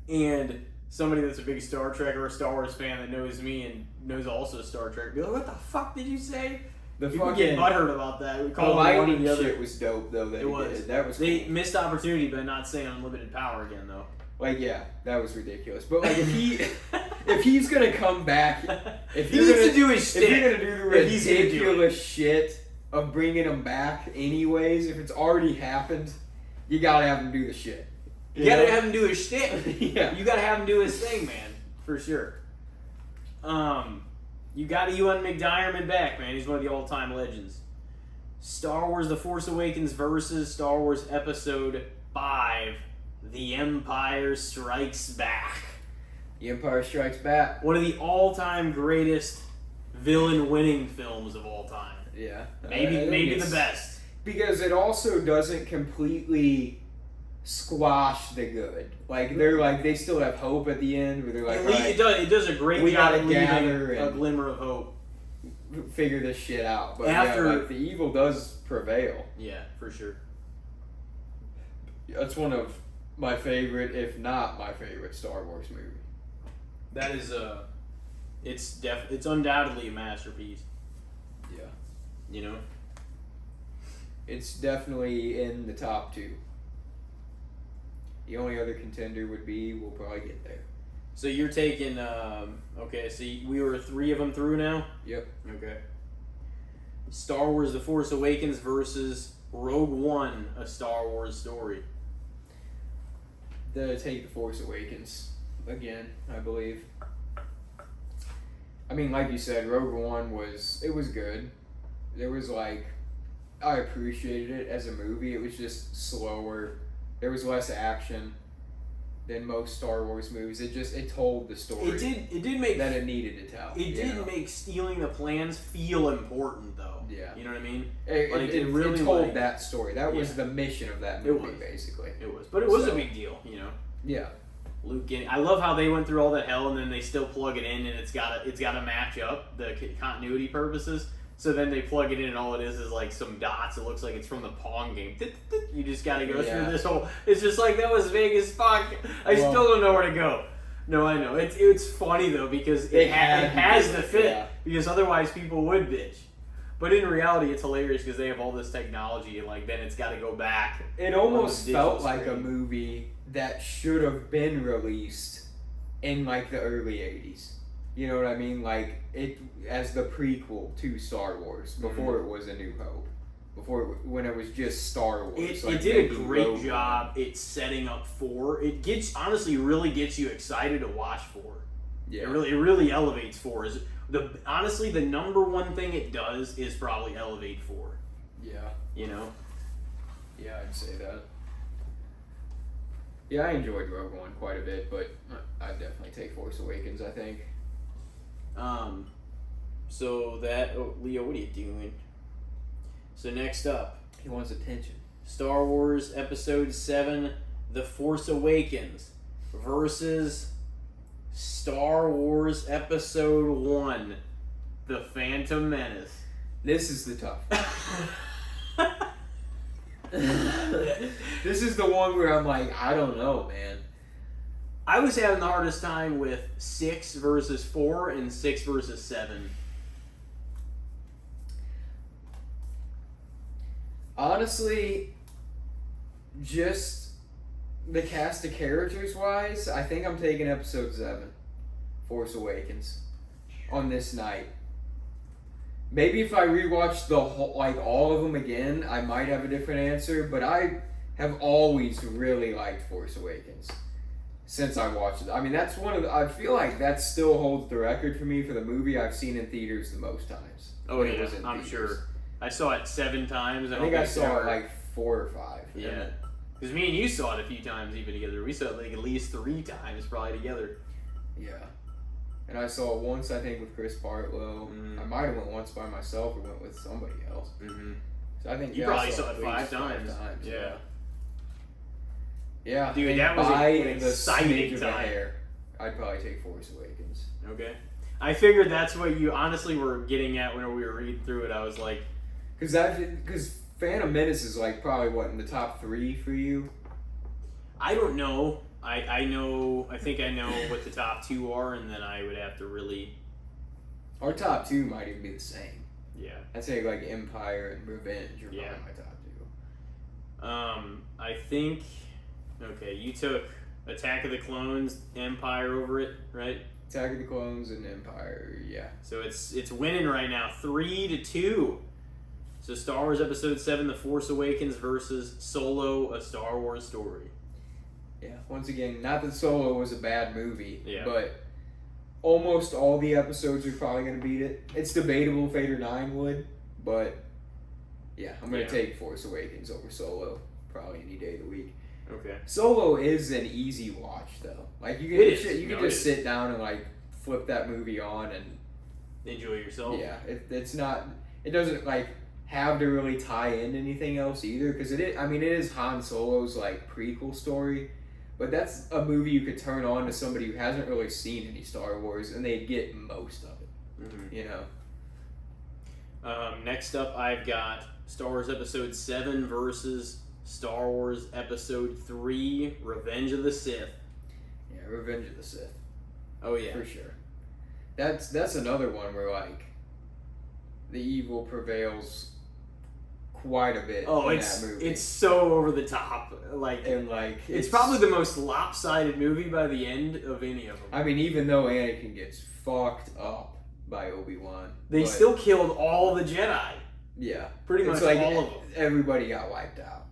and somebody that's a big Star Trek or a Star Wars fan that knows me and knows also Star Trek, be like, what the fuck did you say? People get butthurt about that. We call the one or the other. Shit was dope though. That it was. Did. That was. They cool. missed opportunity by not saying unlimited power again though. Like, yeah, that was ridiculous. But like, if he if he's gonna come back, if he you're needs gonna to do his if shtick. you're gonna do the If he's gonna do it. ridiculous shit of bringing him back anyways, if it's already happened, you gotta have him do the shit. You gotta have him do his shtick. Yeah. You gotta have him do his thing, man, for sure. You got Ewan McDiarmid back, man. He's one of the all-time legends. Star Wars: The Force Awakens versus Star Wars Episode 5: The Empire Strikes Back. The Empire Strikes Back. One of the all-time greatest villain-winning films of all time. Yeah. Maybe the best. Because it also doesn't completely squash the good. Like they're like they still have hope at the end where they're like, It does a great we job gotta of leaving gather a and glimmer of hope. figure this shit out. But After- yeah, like the evil does prevail. Yeah, for sure. That's one of my favorite, if not my favorite, Star Wars movie. That is it's undoubtedly a masterpiece. Yeah. You know? It's definitely in the top 2. The only other contender would be, we'll probably get there. So you're taking, okay, so we were 3 of them through now? Yep. Okay. Star Wars: The Force Awakens versus Rogue One: A Star Wars Story. Take The Force Awakens again, I believe. I mean, like you said, Rogue One was good. There was like, I appreciated it as a movie. It was just slower. There was less action than most Star Wars movies. It told the story. It did make that it needed to tell. It did make stealing the plans feel important, though. Yeah. You know what I mean? It really told that story. That was Yeah. the mission of that It movie, was. basically. It was, but it was a So- big deal. You know, Yeah. Luke getting. I love how they went through all that hell and then they still plug it in and it's got to match up the continuity purposes. So then they plug it in and all it is like some dots. It looks like it's from the Pong game. You just got to go through this whole. It's just like that was vague as fuck. I still don't know where to go. No, I know it's funny though because it has to fit because otherwise people would bitch. But in reality, it's hilarious because they have all this technology and like then it's got to go back. It almost felt like a screen. movie that should have been released in like the early 80s. You know what I mean? Like it as the prequel to Star Wars before it was A New Hope. When it was just Star Wars. It did a great job. It's setting up for. It really gets you excited to watch 4. Yeah. It really elevates 4. Honestly, the number one thing it does is probably elevate 4. Yeah. You know? Yeah, I'd say that. Yeah, I enjoyed Rogue One quite a bit, but I'd definitely take Force Awakens, I think. So that... Oh, Leo, what are you doing? So next up, He wants attention. Star Wars Episode 7, The Force Awakens versus Star Wars Episode 1, The Phantom Menace. This is the tough. This is the one where I'm like, I don't know, man. I was having the hardest time with 6 versus 4 and 6 versus 7. Honestly, just the cast of characters wise, I think I'm taking Episode 7, Force Awakens, on this night. Maybe if I rewatch the whole, like all of them again, I might have a different answer. But I have always really liked Force Awakens since I watched it. I mean, that's one of the, I feel like that still holds the record for me for the movie I've seen in theaters the most times. Oh when it yeah, was in I'm theaters. sure. I saw it 7 times. I think I saw it like 4 or 5. Yeah. Because me and you saw it a few times even together. We saw it like at least 3 times probably together. Yeah. And I saw it once, I think, with Chris Bartlow. I might have went once by myself or went with somebody else. Mm-hmm. So I think You I probably saw saw it at 5 least times. Yeah. Yeah. Dude, and that was by an the exciting smidge of a time. hair, I'd probably take Force Awakens. Okay. I figured that's what you honestly were getting at when we were reading through it. I was like... Because Phantom Menace is like probably, what, in the top 3 for you? I don't know. I think I know what the top 2 are, and then I would have to really... Our top 2 might even be the same. Yeah. I'd say like Empire and Revenge are probably my top 2. I think... Okay, you took Attack of the Clones, Empire over it, right? Attack of the Clones and Empire, yeah. So it's winning right now, 3-2. So Star Wars Episode 7, The Force Awakens versus Solo, A Star Wars Story. Yeah, once again, not that Solo was a bad movie, Yeah. but almost all the episodes are probably going to beat it. It's debatable if 8 or 9 would, but yeah, I'm going to take Force Awakens over Solo probably any day of the week. Okay. Solo is an easy watch, though. Like, you can just sit down and, like, flip that movie on and... enjoy yourself. Yeah, it's not... It doesn't, like, have to really tie into anything else either, because it is Han Solo's, like, prequel story, but that's a movie you could turn on to somebody who hasn't really seen any Star Wars, and they'd get most of it, you know? Next up, I've got Star Wars Episode 7 versus Star Wars Episode 3, Revenge of the Sith. Yeah, Revenge of the Sith. Oh, yeah. For sure. That's another one where, like, the evil prevails quite a bit in that movie. It's so over the top. Like, and, like... It's probably the most lopsided movie by the end of any of them. I mean, even though Anakin gets fucked up by Obi-Wan. They still killed all the Jedi. Yeah. Pretty much like all of them. Everybody got wiped out.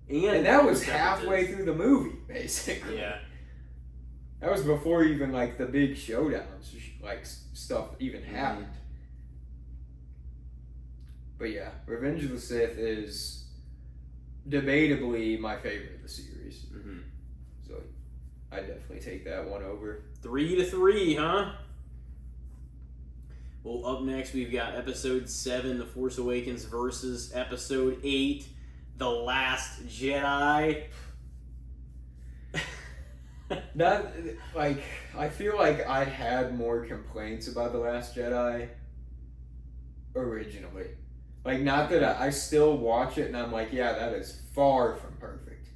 And that was halfway through the movie, basically. Yeah. That was before even, like, the big showdowns, like, stuff even happened. But yeah, Revenge of the Sith is debatably my favorite of the series. So I'd definitely take that one over. 3-3, huh? Well, up next we've got Episode 7, The Force Awakens versus Episode 8, The Last Jedi. Not like I feel like I had more complaints about The Last Jedi originally. Like, not that I still watch it and I'm like, yeah, that is far from perfect.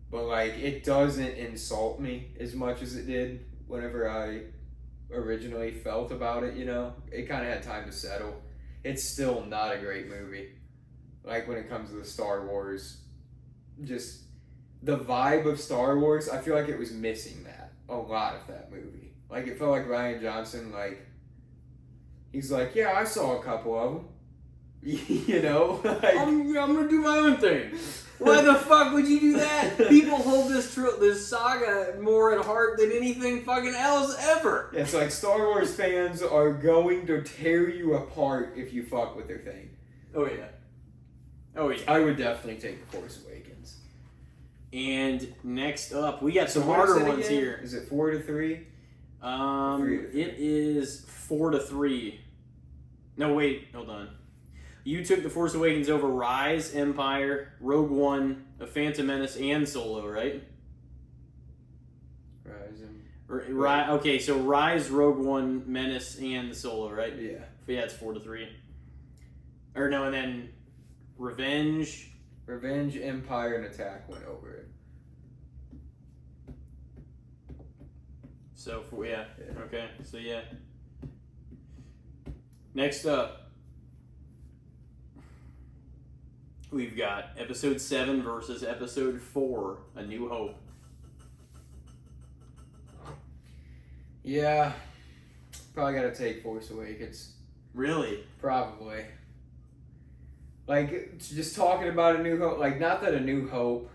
But like, it doesn't insult me as much as it did whenever I originally felt about it, you know? It kind of had time to settle. It's still not a great movie. Like, when it comes to the Star Wars, just the vibe of Star Wars, I feel like it was missing that. A lot of that movie. Like, it felt like Ryan Johnson, like, he's like, yeah, I saw a couple of them. You know? Like, I'm gonna do my own thing. Why the fuck would you do that? People hold this saga more at heart than anything fucking else ever. It's like Star Wars fans are going to tear you apart if you fuck with their thing. Oh yeah. Oh yeah. I would definitely take The Force Awakens. And next up, we got some harder ones here. Is it 4-3? 3-3. It is 4-3. No, wait, hold on. You took The Force Awakens over Rise, Empire, Rogue One, A Phantom Menace, and Solo, right? Okay, so Rise, Rogue One, Menace, and Solo, right? Yeah. Yeah, it's 4-3. Or no, and then Revenge, Empire, and Attack went over it. So, okay, so yeah. Next up, we've got Episode 7 versus Episode 4, A New Hope. Yeah, probably gotta take Force Awakens. Really? Probably. Like, just talking about A New Hope, like, not that A New Hope,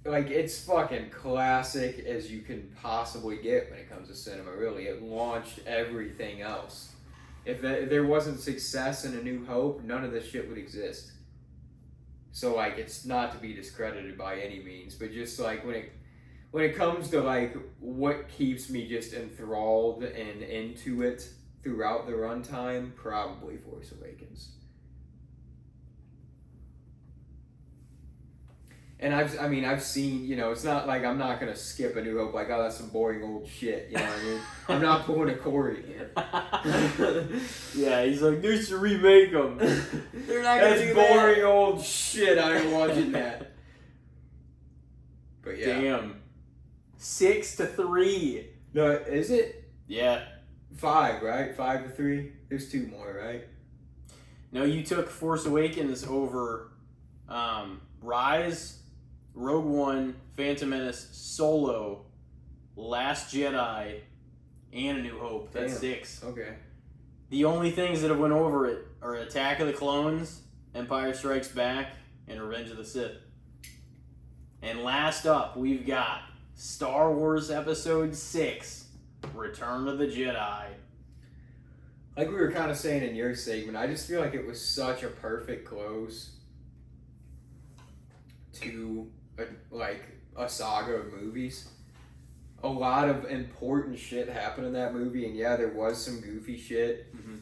like, it's fucking classic as you can possibly get when it comes to cinema, really. It launched everything else. If there wasn't success in A New Hope, none of this shit would exist. So, like, it's not to be discredited by any means, but just, like, when it comes to, like, what keeps me just enthralled and into it throughout the runtime, probably Force Awakens. And I've seen, you know, it's not like I'm not going to skip A New Hope, like, oh, that's some boring old shit, you know what I mean? I'm not pulling a Corey here. Yeah, he's like, they should remake them. They're not going to do That's boring old shit, I ain't watching that. But yeah. Damn. 6-3. No, is it? Yeah. 5, right? 5-3? There's 2 more, right? No, you took Force Awakens over Rise, Rogue One, Phantom Menace, Solo, Last Jedi, and A New Hope. That's Damn. 6. Okay. The only things that have went over it are Attack of the Clones, Empire Strikes Back, and Revenge of the Sith. And last up, we've got Star Wars Episode 6, Return of the Jedi. Like we were kind of saying in your segment, I just feel like it was such a perfect close to a saga of movies. A lot of important shit happened in that movie, and yeah, there was some goofy shit. Mm-hmm.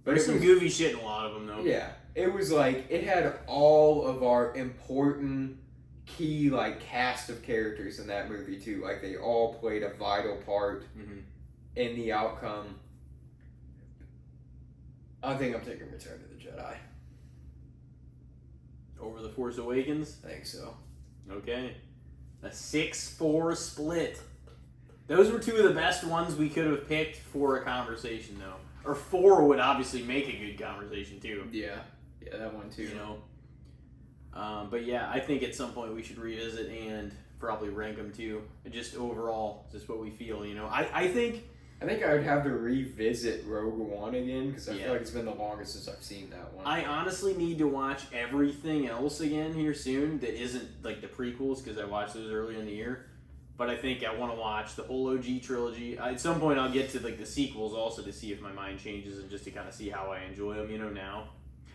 But There's some goofy shit in a lot of them, though. Yeah, it was like it had all of our important key cast of characters in that movie too. Like they all played a vital part in the outcome. I think I'm taking Return of the Jedi. Over The Force Awakens? I think so. Okay. A 6-4 split. Those were two of the best ones we could have picked for a conversation, though. Or 4 would obviously make a good conversation, too. Yeah. Yeah, that one, too. You know? But yeah, I think at some point we should revisit and probably rank them, too. Just overall, just what we feel, you know? I think I would have to revisit Rogue One again, because I feel like it's been the longest since I've seen that one. I honestly need to watch everything else again here soon that isn't like the prequels, because I watched those earlier in the year. But I think I want to watch the whole OG trilogy. At some point I'll get to the sequels also to see if my mind changes and just to kind of see how I enjoy them, you know, now.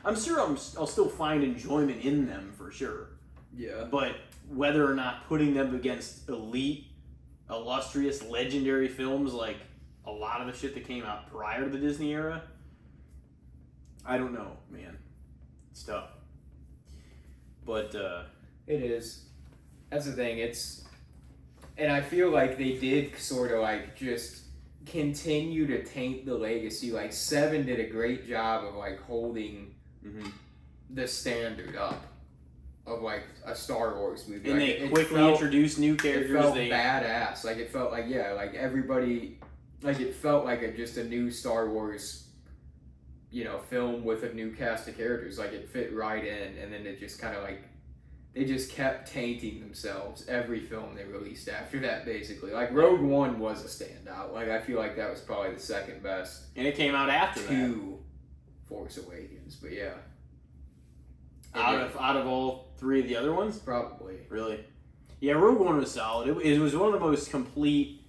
I'm sure I'll still find enjoyment in them for sure. Yeah. But whether or not putting them against elite, illustrious, legendary films like a lot of the shit that came out prior to the Disney era, I don't know, man. It's tough. But, it is. That's the thing. And I feel like they did sort of just continue to taint the legacy. 7 did a great job of holding the standard up of a Star Wars movie. And they quickly introduced new characters. It felt badass. It felt everybody. It felt like just a new Star Wars, film with a new cast of characters. It fit right in, and then it just kind of they just kept tainting themselves every film they released after that, basically. Rogue One was a standout. I feel like that was probably the second best. And it came out after to Force Awakens, but yeah. Out of all 3 of the other ones? Probably. Really? Yeah, Rogue One was solid. It was one of the most complete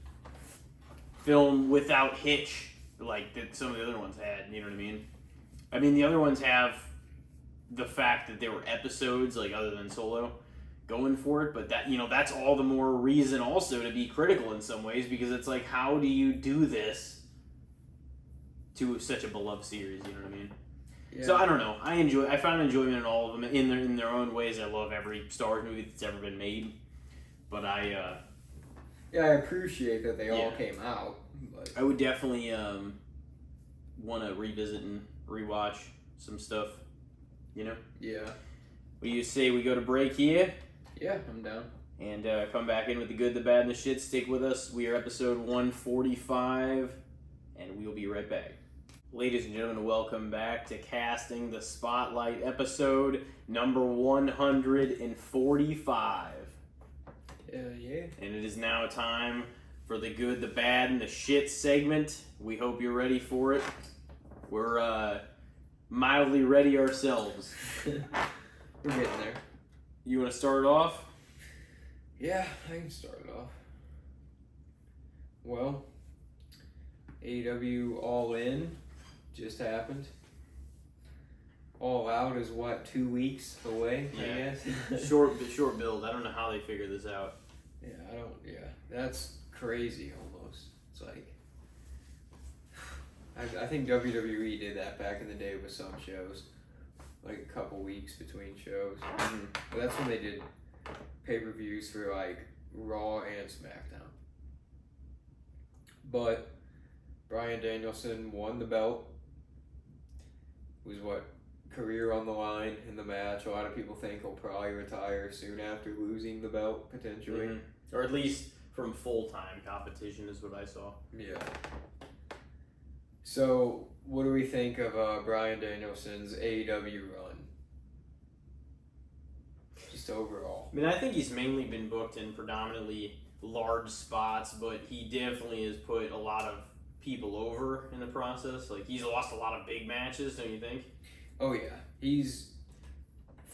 film without hitch that some of the other ones had, you know what I mean? I mean, the other ones have the fact that they were episodes, other than Solo, going for it, but that, that's all the more reason also to be critical in some ways, because it's how do you do this to such a beloved series, you know what I mean? Yeah. So I don't know. I found enjoyment in all of them in their own ways. I love every Star Wars movie that's ever been made, but I appreciate that they all came out. But I would definitely want to revisit and rewatch some stuff, you know? Yeah. What do you say we go to break here? Yeah, I'm down. And come back in with the good, the bad, and the shit. Stick with us. We are episode 145, and we'll be right back. Ladies and gentlemen, welcome back to Casting the Spotlight, episode number 145. Yeah. And it is now time for the good, the bad, and the shit segment. We hope you're ready for it. We're mildly ready ourselves. We're getting there. You want to start off? Yeah, I can start it off. Well, AEW All In just happened. All Out is 2 weeks away, I guess? short build. I don't know how they figure this out. Yeah, that's crazy almost. It's I think WWE did that back in the day with some shows. A couple weeks between shows. Mm-hmm. But that's when they did pay-per-views for Raw and SmackDown. But Bryan Danielson won the belt. Was career on the line in the match. A lot of people think he'll probably retire soon after losing the belt, potentially. Mm-hmm. Or at least from full-time competition is what I saw. Yeah. So, what do we think of Bryan Danielson's AEW run? Just overall. I mean, I think he's mainly been booked in predominantly large spots, but he definitely has put a lot of people over in the process. Like, he's lost a lot of big matches, don't you think? Oh yeah, he's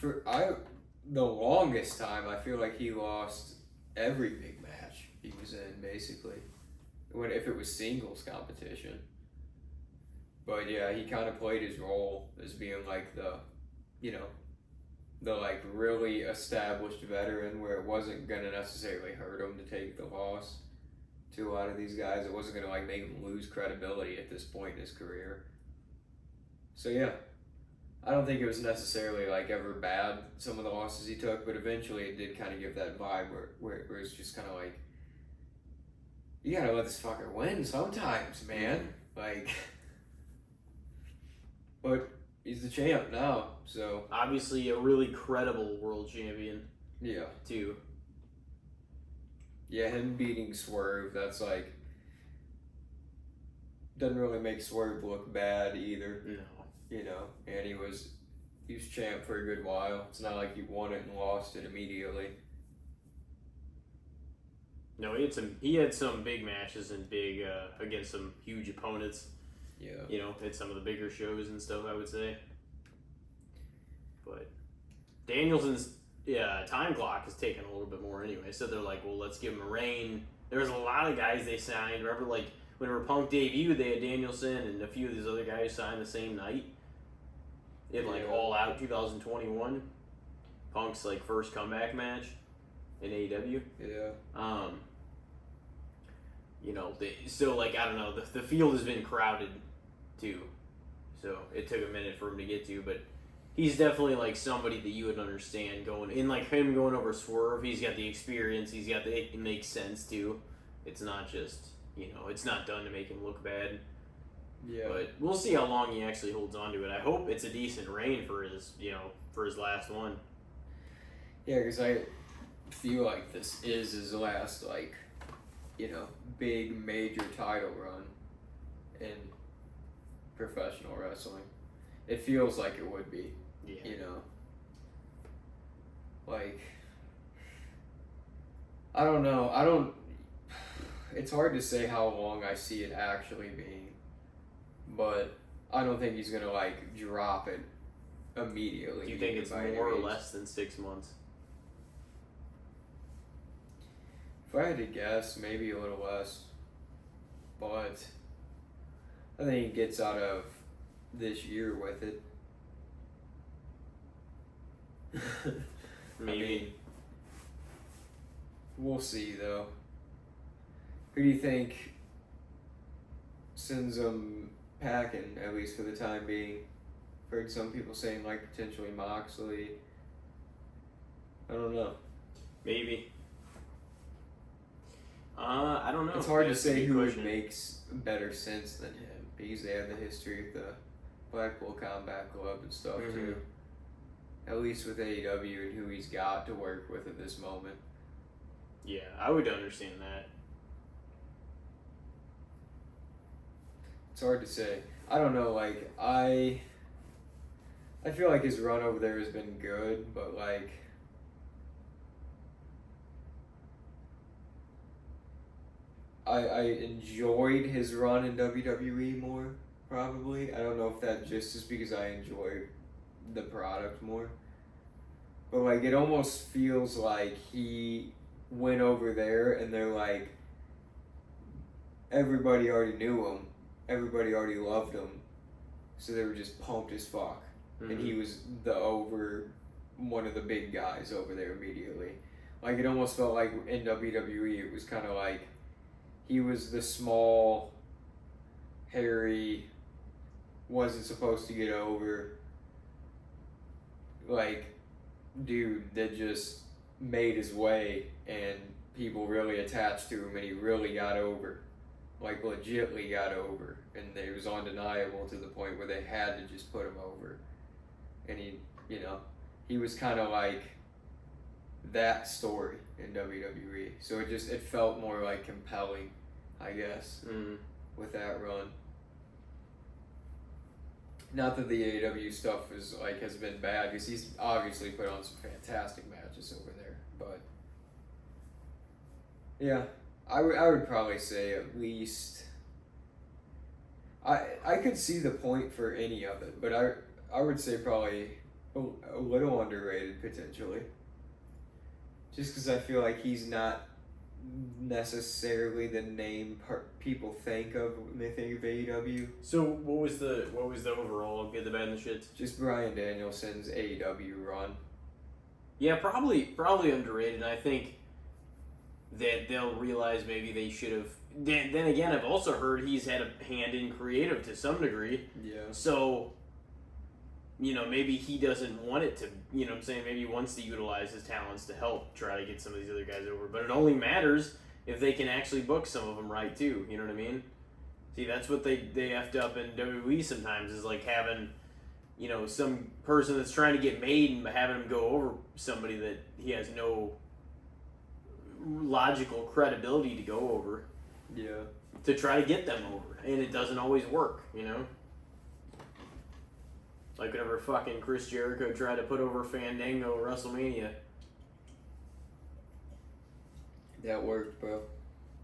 the longest time I feel like he lost every big match he was in basically, if it was singles competition. But yeah, he kind of played his role as being like the, the like really established veteran where it wasn't gonna necessarily hurt him to take the loss to a lot of these guys. It wasn't gonna like make him lose credibility at this point in his career. So yeah, I don't think it was necessarily like ever bad, some of the losses he took, but eventually it did kind of give that vibe where it's just kind of like, you gotta let this fucker win sometimes, man. Like, but he's the champ now, so. Obviously, a really credible world champion. Yeah. Too. Yeah, him beating Swerve, that's like, doesn't really make Swerve look bad either. No. And he was champ for a good while. It's not like he won it and lost it immediately. No, he had some big matches and big against some huge opponents. Yeah. At some of the bigger shows and stuff, I would say. But Danielson's time clock is taking a little bit more anyway. So they're like, well, let's give him a reign. There was a lot of guys they signed. Remember, like, whenever Punk debuted, they had Danielson and a few of these other guys signed the same night. In like All Out 2021, Punk's like first comeback match in AEW. Yeah. So like, I don't know, the field has been crowded too, so it took a minute for him to get to, but he's definitely like somebody that you would understand going in, like him going over Swerve. He's got the experience. It makes sense too. It's not just it's not done to make him look bad. Yeah. But we'll see how long he actually holds on to it. I hope it's a decent reign for his last one. Yeah, because I feel like this is his last, like, big major title run in professional wrestling. It feels like it would be. Yeah. Like, I don't know. It's hard to say how long I see it actually being. But I don't think he's going to, like, drop it immediately. Do you think it's more or less than 6 months? If I had to guess, maybe a little less. But I think he gets out of this year with it. Maybe. We'll see, though. Who do you think sends him packing, at least for the time being? Heard some people saying, like, potentially Moxley. I don't know. Maybe. I don't know. It's hard to say who makes better sense than him, because they have the history of the Blackpool Combat Club and stuff, too. At least with AEW and who he's got to work with at this moment. Yeah, I would understand that. It's hard to say. I don't know, like, I feel like his run over there has been good, but, like, I enjoyed his run in WWE more, probably. I don't know if that just is because I enjoy the product more. But, like, it almost feels like he went over there and they're like, everybody already knew him. Everybody already loved him. So they were just pumped as fuck. And he was one of the big guys over there immediately. Like, it almost felt like in WWE, it was kind of like he was the small, hairy, wasn't supposed to get over, like, dude that just made his way and people really attached to him and he really got over. Like, legitly got over. And it was undeniable to the point where they had to just put him over. And he was kind of like that story in WWE. So it felt more like compelling, I guess, with that run. Not that the AEW stuff has been bad, because he's obviously put on some fantastic matches over there. But Yeah, I would probably say at least. I could see the point for any of it, but I would say probably a little underrated potentially. Just because I feel like he's not necessarily the name people think of when they think of AEW. So what was the overall good, the bad, and the shits? Just Bryan Danielson's AEW run. Yeah, probably underrated. I think that they'll realize maybe they should have. Then again, I've also heard he's had a hand in creative to some degree. Yeah. So, maybe he doesn't want it to, what I'm saying? Maybe he wants to utilize his talents to help try to get some of these other guys over. But it only matters if they can actually book some of them right, too. You know what I mean? See, that's what they effed up in WWE sometimes, is like having, some person that's trying to get made and having him go over somebody that he has no logical credibility to go over. Yeah. To try to get them over. And it doesn't always work, Like whenever fucking Chris Jericho tried to put over Fandango at WrestleMania. That worked, bro.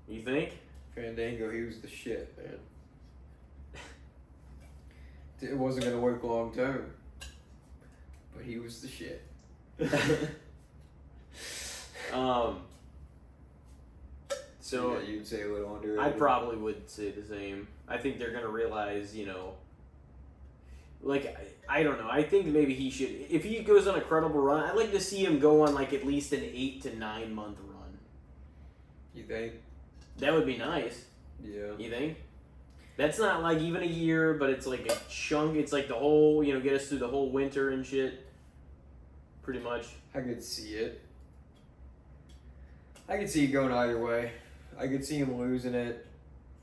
You think? Fandango, he was the shit, man. It wasn't gonna work long term, but he was the shit. So yeah, you'd say a little underrated. I probably would say the same. I think they're gonna realize, like I don't know. I think maybe he should. If he goes on a credible run, I'd like to see him go on like at least an 8 to 9 month run. You think? That would be nice. Yeah. You think? That's not like even a year, but it's like a chunk. It's like the whole, get us through the whole winter and shit. Pretty much. I could see it. I could see it going either way. I could see him losing it.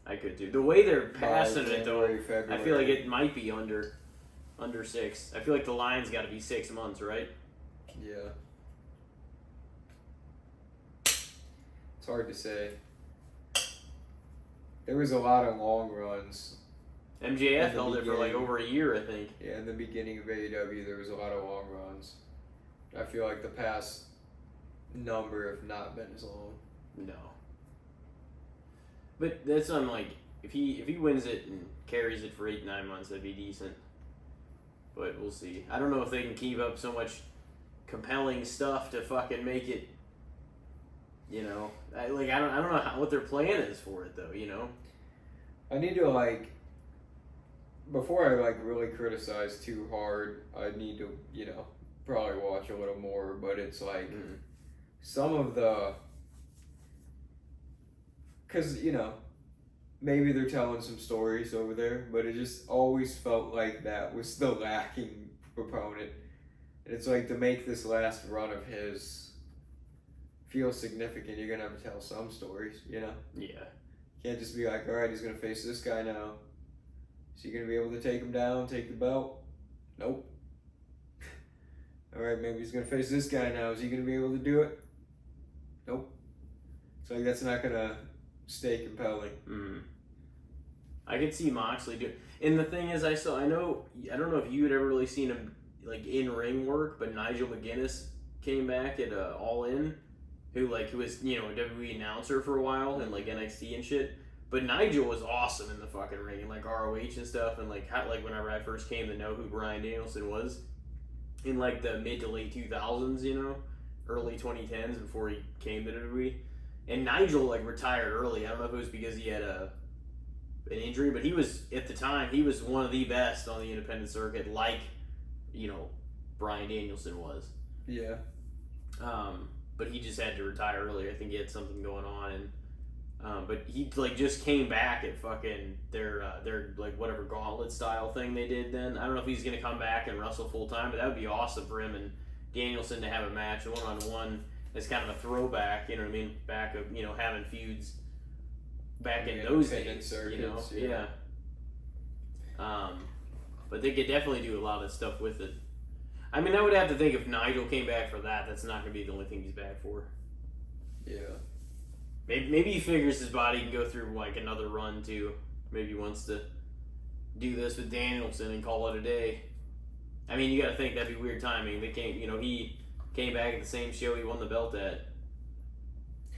I could too. The way they're passing it though, February. I feel like it might be under 6. I feel like the line's got to be 6 months, right? Yeah. It's hard to say. There was a lot of long runs. MJF held it for like over a year, I think. Yeah, in the beginning of AEW, there was a lot of long runs. I feel like the past number have not been as long. No. But that's on like if he wins it and carries it for 8-9 months, that'd be decent. But we'll see. I don't know if they can keep up so much compelling stuff to fucking make it. I don't know what their plan is for it though. I need to before I really criticize too hard. I need to probably watch a little more. But it's like some of the. Because, maybe they're telling some stories over there, but it just always felt like that was the lacking proponent. And it's like, to make this last run of his feel significant, you're going to have to tell some stories, Yeah. Can't just be like, all right, he's going to face this guy now. Is he going to be able to take him down, take the belt? Nope. All right, maybe he's going to face this guy now. Is he going to be able to do it? Nope. So that's not going to stay compelling. I could see Moxley do. And the thing is, I don't know if you had ever really seen him like in ring work, but Nigel McGuinness came back at All In, who was a WWE announcer for a while and like NXT and shit. But Nigel was awesome in the fucking ring and like ROH and stuff, and like whenever I first came to know who Bryan Danielson was in like the mid to late 2000s, early 2010s before he came to WWE. And Nigel retired early. I don't know if it was because he had an injury, but he was at the time he was one of the best on the independent circuit, like Bryan Danielson was. Yeah. But he just had to retire early. I think he had something going on, and but he just came back at fucking their whatever gauntlet style thing they did then. I don't know if he's gonna come back and wrestle full time, but that would be awesome for him and Danielson to have a match 1-on-1. It's kind of a throwback, you know what I mean? Back of, having feuds back in those days, circuits, Yeah. But they could definitely do a lot of stuff with it. I mean, I would have to think if Nigel came back for that, that's not going to be the only thing he's back for. Yeah. Maybe he figures his body can go through another run too. Maybe he wants to do this with Danielson and call it a day. I mean, you got to think that'd be weird timing. They can't, he came back at the same show he won the belt at.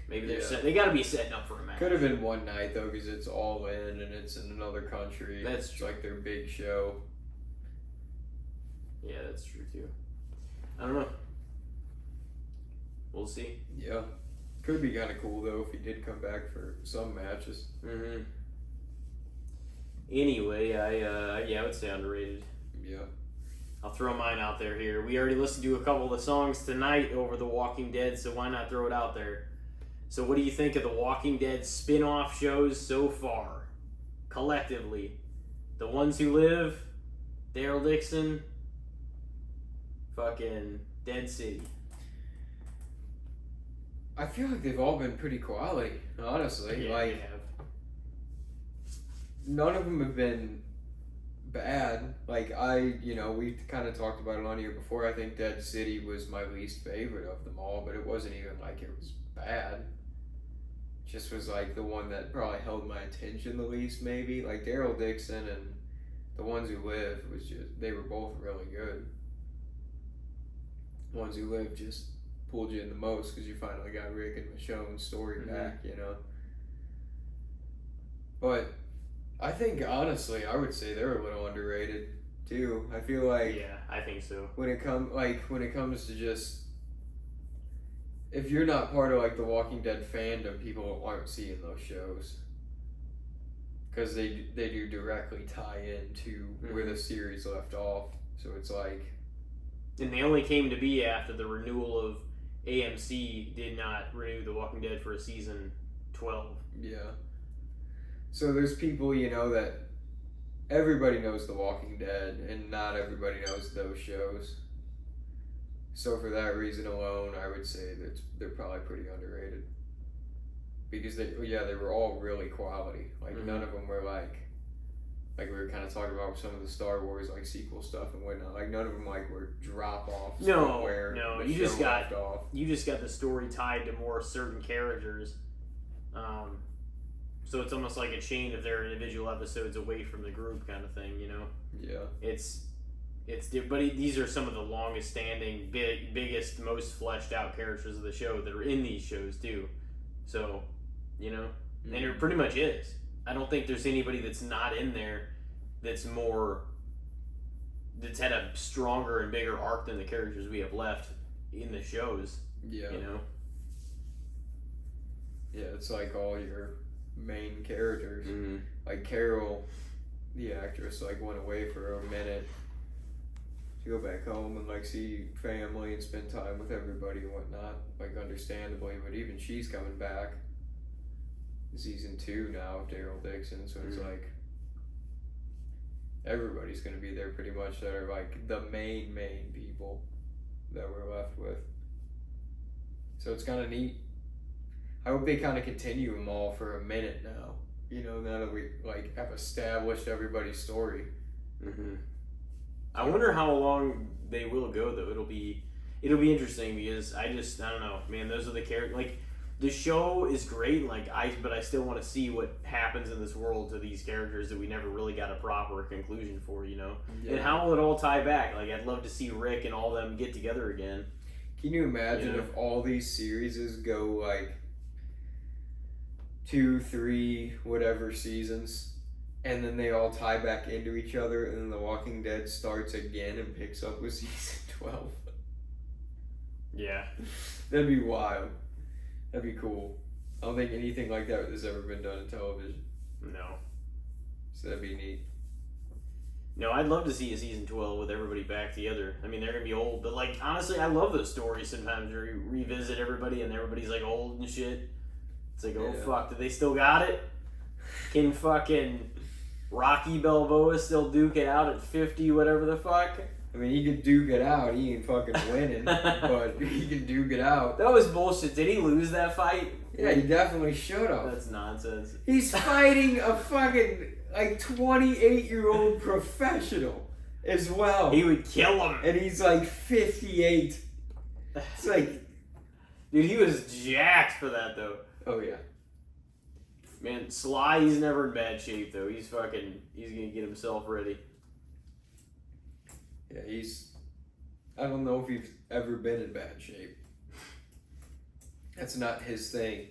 Maybe they're Yeah. they got to be setting up for a match. Could have been one night though, because it's all in and it's in another country. That's It's true. like their big show. Yeah, that's true too. I don't know. We'll see. Yeah. Could be kind of cool though if he did come back for some matches. Mm-hmm. Anyway, I would say underrated. Yeah. I'll throw mine out there here. We already listened to a couple of the songs tonight over The Walking Dead, so why not throw it out there? So what do you think of The Walking Dead spin-off shows so far? Collectively. The Ones Who Live, Daryl Dixon, fucking Dead City. I feel like they've all been pretty quality, honestly. Yeah, like, they have. none of them have been bad. Like, we kind of talked about it on here before. I think Dead City was my least favorite of them all, but it wasn't even like it was bad. It just was like the one that probably held my attention the least, maybe. Like, Daryl Dixon and The Ones Who Live was just, they were both really good. The Ones Who Live just pulled you in the most because you finally got Rick and Michonne's story back, But I think honestly, I would say they're a little underrated too. I feel like Yeah, I think so. when it comes to just if you're not part of like the Walking Dead fandom, people aren't seeing those shows because they do directly tie into where the series left off. So it's like, and they only came to be after the renewal of AMC did not renew The Walking Dead for a season 12. yeah. So there's people, that everybody knows The Walking Dead, and not everybody knows those shows. So for that reason alone, I would say that they're probably pretty underrated. Because they were all really quality. Like none of them were like we were kind of talking about some of the Star Wars like sequel stuff and whatnot. Like none of them like were drop offs. No, the you show just got left off. you just got the story tied to more certain characters. So it's almost like a chain of their individual episodes away from the group kind of thing, Yeah. It's but these are some of the longest standing, biggest, most fleshed out characters of the show that are in these shows too. So, and it pretty much is. I don't think there's anybody that's not in there that's had a stronger and bigger arc than the characters we have left in the shows. Yeah. Yeah, it's like all your main characters. Mm-hmm. Like Carol, the actress, like went away for a minute to go back home and like see family and spend time with everybody and whatnot. Like understandably, but even she's coming back. Season 2 now of Daryl Dixon, so it's like everybody's gonna be there pretty much that are like the main people that we're left with. So it's kind of neat. I hope they kind of continue them all for a minute now. Now that we like have established everybody's story. Mm-hmm. I wonder how long they will go though. It'll be interesting because I don't know, man. Those are the characters. Like the show is great. But I still want to see what happens in this world to these characters that we never really got a proper conclusion for. Yeah. And how will it all tie back? Like I'd love to see Rick and all them get together again. Can you imagine if all these series go like 2, 3, whatever seasons, and then they all tie back into each other, and then The Walking Dead starts again and picks up with season 12? Yeah. That'd be wild. That'd be cool. I don't think anything like that has ever been done in television. No. So that'd be neat. No, I'd love to see a season 12 with everybody back together. I mean, they're going to be old, but honestly, I love those stories sometimes where you revisit everybody and everybody's old and shit. It's oh fuck, do they still got it? Can fucking Rocky Balboa still duke it out at 50, whatever the fuck? I mean, he could duke it out. He ain't fucking winning, but he can duke it out. That was bullshit. Did he lose that fight? Yeah, he definitely should have. That's nonsense. He's fighting a fucking 28-year-old professional as well. He would kill him. And he's 58. It's dude, he was jacked for that though. Oh yeah. Man, Sly, he's never in bad shape though. He's gonna get himself ready. Yeah, I don't know if he's ever been in bad shape. That's not his thing.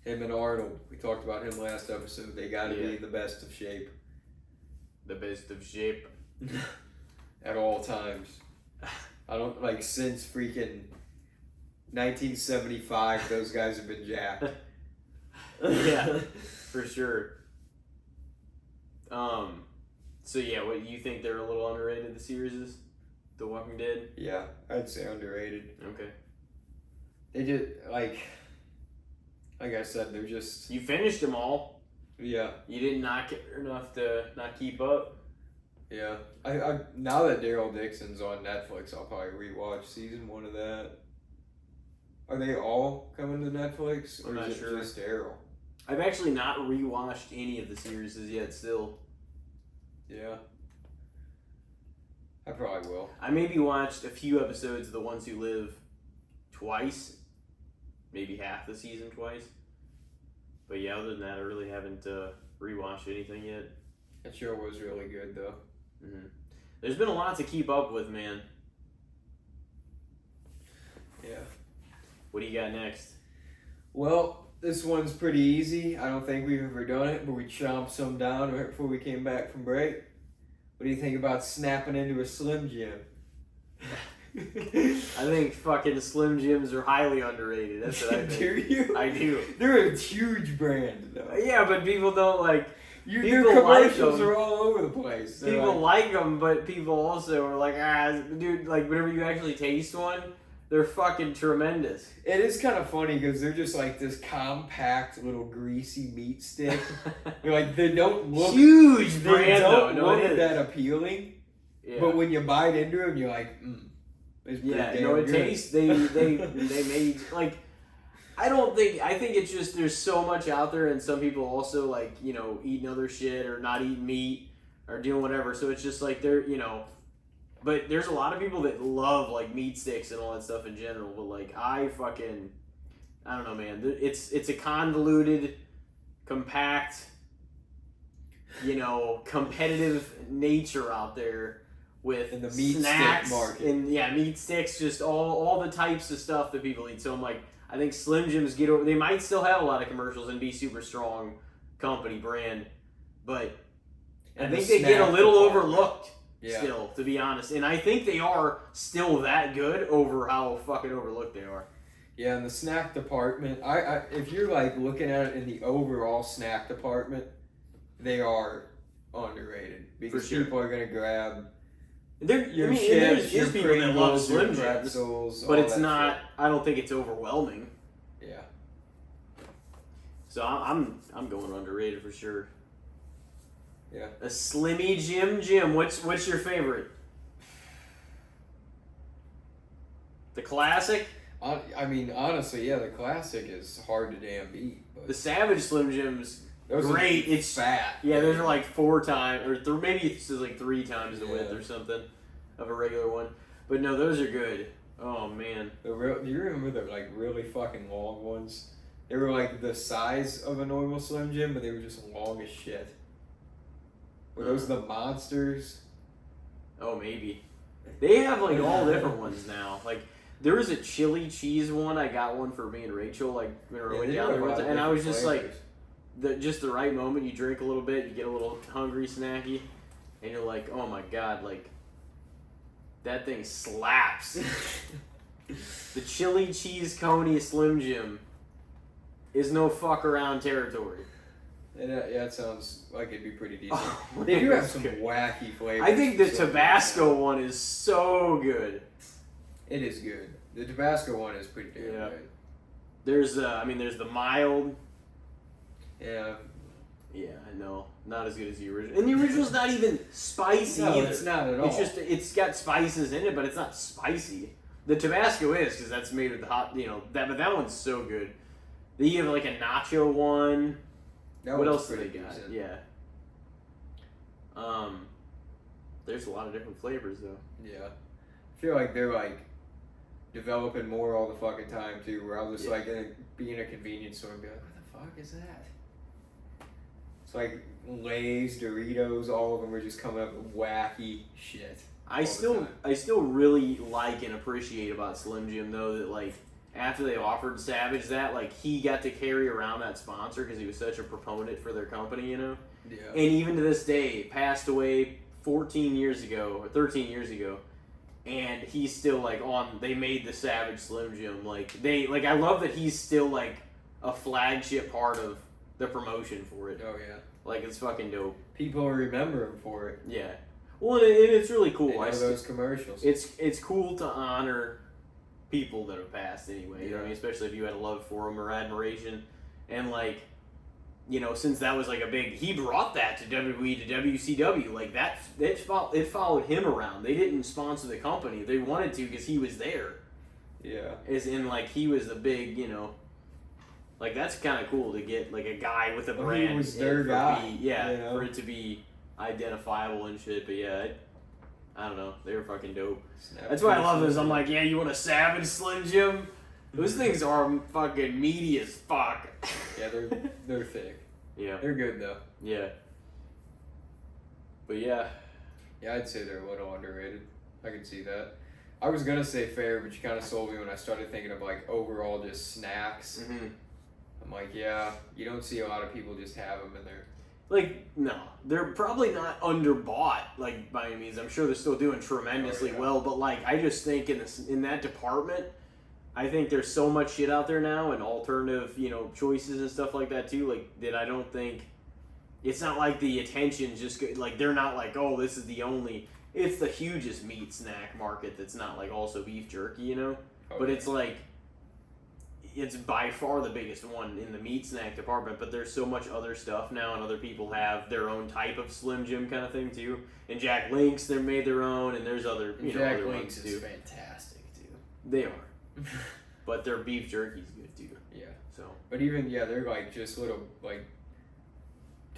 Him and Arnold. We talked about him last episode. They got to be in the best of shape. The best of shape. At all times. I don't, like, since freaking 1975, those guys have been jacked. Yeah, for sure. So yeah, what you think they're a little underrated, the series is? The Walking Dead? Yeah, I'd say underrated. Okay. They did, like I said, they're just... You finished them all. Yeah. You didn't knock it enough to not keep up. Yeah. I now that Daryl Dixon's on Netflix, I'll probably rewatch season 1 of that. Are they all coming to Netflix? Or I'm not is it sure. just Daryl? I've actually not rewatched any of the series yet still. Yeah. I probably will. I maybe watched a few episodes of The Ones Who Live twice. Maybe half the season twice. But yeah, other than that, I really haven't rewatched anything yet. That show was really good, though. Mm-hmm. There's been a lot to keep up with, man. Yeah. What do you got next? Well, this one's pretty easy. I don't think we've ever done it, but we chomped some down right before we came back from break. What do you think about snapping into a Slim Jim? I think fucking Slim Jims are highly underrated. That's what I think. Do you? I do. They're a huge brand, though. Yeah, but people don't like... Their People commercials like are all over the place. They're People like them, but people also are like, dude, like, whenever you actually taste one, they're fucking tremendous. It is kind of funny because they're just like this compact little greasy meat stick. Like, they don't look... Huge They brand, don't though. look that appealing, but when you bite into them, you're like, it's pretty damn it good. tastes, they made, like... I think it's just there's so much out there, and some people also like, you know, eating other shit or not eating meat or doing whatever. So it's just like they're, you know, but there's a lot of people that love like meat sticks and all that stuff in general. But like I don't know, man. It's a convoluted, compact, you know, competitive nature out there with in the meat snacks stick market. And meat sticks, just all the types of stuff that people eat. So I'm like, I think Slim Jims get over. They might still have a lot of commercials and be super strong company brand, but I think they get a little overlooked still, to be honest. And I think they are still that good over how fucking overlooked they are. Yeah, in the snack department, I if you're like looking at it in the overall snack department, they are underrated because people are gonna grab. There's people that love Slim Jims, pretzels, but it's not. Shit. I don't think it's overwhelming. Yeah. So I'm going underrated for sure. Yeah. A Slimmy Jim. What's your favorite? The classic. I mean, honestly, yeah, the classic is hard to damn beat. But the Savage Slim Jims. Great, it's fat. Yeah, those are like 4 times, or maybe it's like 3 times the width or something of a regular one. But no, those are good. Oh man. Do you remember the like really fucking long ones? They were like the size of a normal Slim Jim, but they were just long as shit. Were those the monsters? Oh, maybe. They have like all different ones now. Like there was a chili cheese one. I got one for me and Rachel. Like when we went down there, and I was just like. Just the right moment, you drink a little bit, you get a little hungry, snacky, and you're like, oh my god, like, that thing slaps. The chili cheese coney Slim Jim is no fuck around territory. Yeah, it sounds like it'd be pretty decent. They do have some wacky flavors. I think the Tabasco one is so good. It is good. The Tabasco one is pretty damn good. There's the mild. Yeah. Yeah, I know. Not as good as the original. And the original's not even spicy either. It's not at all. It's just, it's got spices in it, but it's not spicy. The Tabasco is, because that's made with the hot, but that one's so good. Then you have like a nacho one. What else do they got? Decent. Yeah. There's a lot of different flavors, though. Yeah. I feel like they're like developing more all the fucking time, too, where I'll just like be in a convenience store and be like, what the fuck is that? It's like Lay's, Doritos, all of them are just coming up with wacky shit. I still really like and appreciate about Slim Jim though that like after they offered Savage that, like, he got to carry around that sponsor because he was such a proponent for their company, you know? Yeah. And even to this day, passed away 14 years ago, or 13 years ago, and he's still, like, they made the Savage Slim Jim. Like, I love that he's still, like, a flagship part of the promotion for it. Oh, yeah. Like, it's fucking dope. People remember him for it. Yeah. Well, and it's really cool. They know those commercials. It's cool to honor people that have passed anyway. You know what I mean? Especially if you had a love for them or admiration. And, like, you know, since that was, like, he brought that to WWE, to WCW. Like, it followed him around. They didn't sponsor the company. They wanted to because he was there. Yeah. As in, like, he was the big, you know, like, that's kind of cool to get, like, a guy with a brand. He was their guy. You know? For it to be identifiable and shit. But, yeah, I don't know. They were fucking dope. That's why I love this. I'm like, yeah, you want a Savage Slim Jim? Those things are fucking meaty as fuck. Yeah, they're thick. Yeah. They're good, though. Yeah. But, yeah. Yeah, I'd say they're a little underrated. I can see that. I was going to say fair, but you kind of sold me when I started thinking of, like, overall just snacks. Mm-hmm. I'm like, yeah, you don't see a lot of people just have them in there. Like, no. They're probably not underbought, like, by any means. I'm sure they're still doing tremendously well, but, like, I just think in that department, I think there's so much shit out there now and alternative, you know, choices and stuff like that, too, like, that I don't think... It's not like the attention's just... Like, they're not like, oh, this is the only... It's the hugest meat snack market that's not, like, also beef jerky, you know? Oh, but it's, like... It's by far the biggest one in the meat snack department, but there's so much other stuff now, and other people have their own type of Slim Jim kind of thing too. And Jack Link's, they made their own, and there's other, Jack other Link's ones is too. fantastic too. They are, but their beef jerky's good too. Yeah. So. But even they're like just little like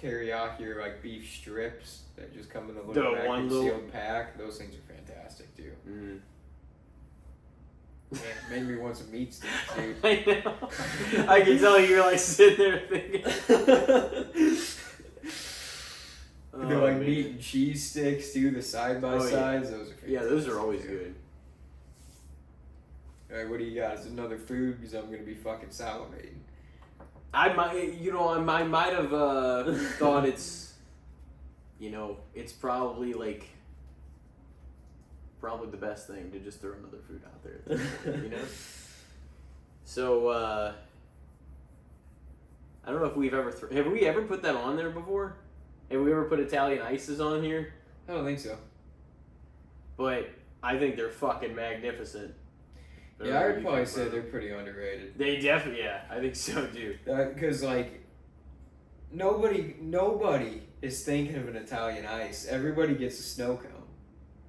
teriyaki or like beef strips that just come in a little sealed pack. Those things are fantastic too. Mm-hmm. Yeah, made me want some meat sticks, dude. I know. I can tell you're like sitting there thinking. They're like meat and cheese sticks, too. The side by sides, those are fantastic. Yeah, those are always good. All right, what do you got? Is another food? Because I'm gonna be fucking salivating. I might have thought it's, it's probably like. Probably the best thing to just throw another food out there, you know? So, I don't know if we've ever... have we ever put that on there before? Have we ever put Italian ices on here? I don't think so. But I think they're fucking magnificent. Yeah, I would probably say they're pretty underrated. They definitely... Yeah, I think so, too. Because, like, nobody is thinking of an Italian ice. Everybody gets a snow cone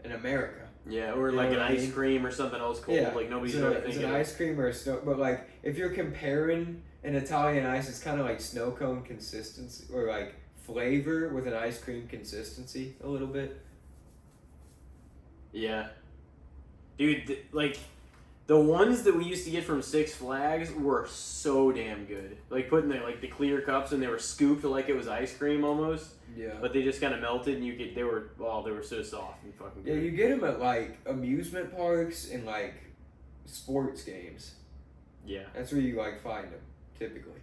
in America. Yeah, or like an ice cream or something else cold. Yeah, like nobody's really thinking. It's an ice cream or a snow, but like if you're comparing an Italian ice, it's kind of like snow cone consistency or like flavor with an ice cream consistency a little bit. Yeah, dude, like the ones that we used to get from Six Flags were so damn good. Like putting the clear cups and they were scooped like it was ice cream almost. Yeah. But they just kind of melted and they were so soft and fucking good. Yeah, you get them at like amusement parks and like sports games. Yeah. That's where you like find them, typically.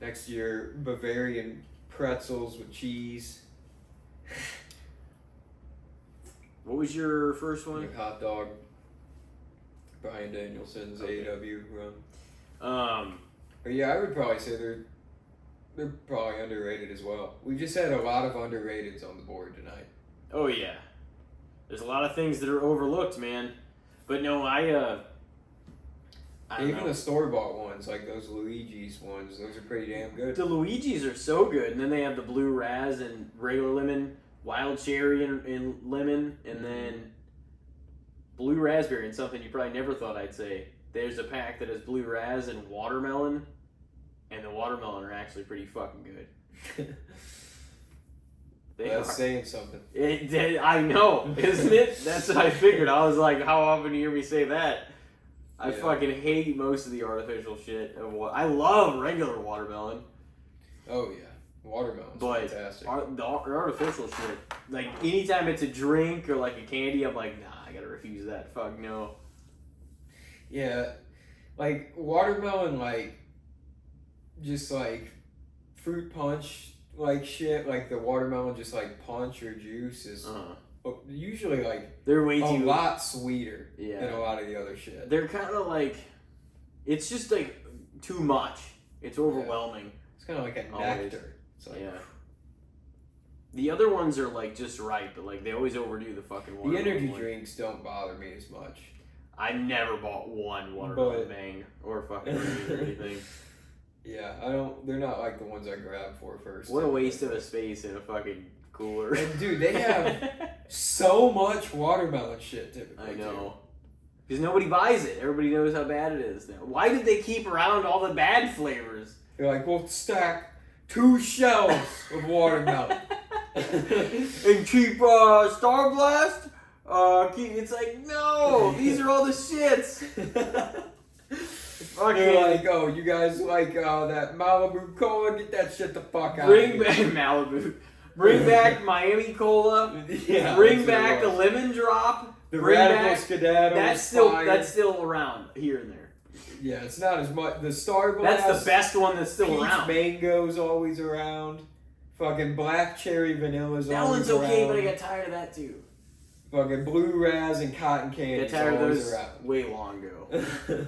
Next year, Bavarian pretzels with cheese. What was your first one? Like hot dog. Bryan Danielson's AEW run. But yeah, I would probably say they're probably underrated as well. We just had a lot of underrateds on the board tonight. Oh yeah, there's a lot of things that are overlooked, man. But no, I don't know. The store-bought ones, like those Luigi's ones, those are pretty damn good. The Luigi's are so good, and then they have the blue raz and regular lemon, wild cherry and lemon, and then blue raspberry, and something you probably never thought I'd say. There's a pack that has blue raz and watermelon. And the watermelon are actually pretty fucking good. That's saying something. I know, isn't it? That's what I figured. I was like, how often do you hear me say that? I fucking hate most of the artificial shit. I love regular watermelon. Oh, yeah. Watermelon's fantastic. The artificial shit. Like, anytime it's a drink or like a candy, I'm like, nah, I gotta refuse that. Fuck no. Yeah, like watermelon, like just like fruit punch, like shit. Like the watermelon, just like punch or juice is usually like they're way a too lot sweeter yeah. than a lot of the other shit. They're kind of like it's just like too much. It's overwhelming. It's kind of like a nectar. It's like, yeah. The other ones are like just right, but like they always overdo the fucking the watermelon. energy drinks don't bother me as much. I never bought one watermelon Bang or fucking Rain or anything. Yeah, I don't. They're not like the ones I grab for first. What a waste of a space in a fucking cooler. And dude, they have so much watermelon shit typically. I know. Because nobody buys it. Everybody knows how bad it is now. Why did they keep around all the bad flavors? They're like, we'll stack 2 shelves of watermelon. And keep Star Blast? It's like, no, these are all the shits. They're like, oh, you guys like that Malibu Cola? Get that shit the fuck out Bring of here. back Malibu. Bring back Miami Cola. Yeah, bring back the Lemon Drop. The bring Radical back, Skedaddle. That's still around here and there. Yeah, it's not as much. The Star Blast. That's the best one that's still Peach around. Mango's always around. Fucking Black Cherry Vanilla's that always one's okay, around. but I got tired of that too. Fucking Blue Raz and Cotton Candy. Got tired of those around. way long ago.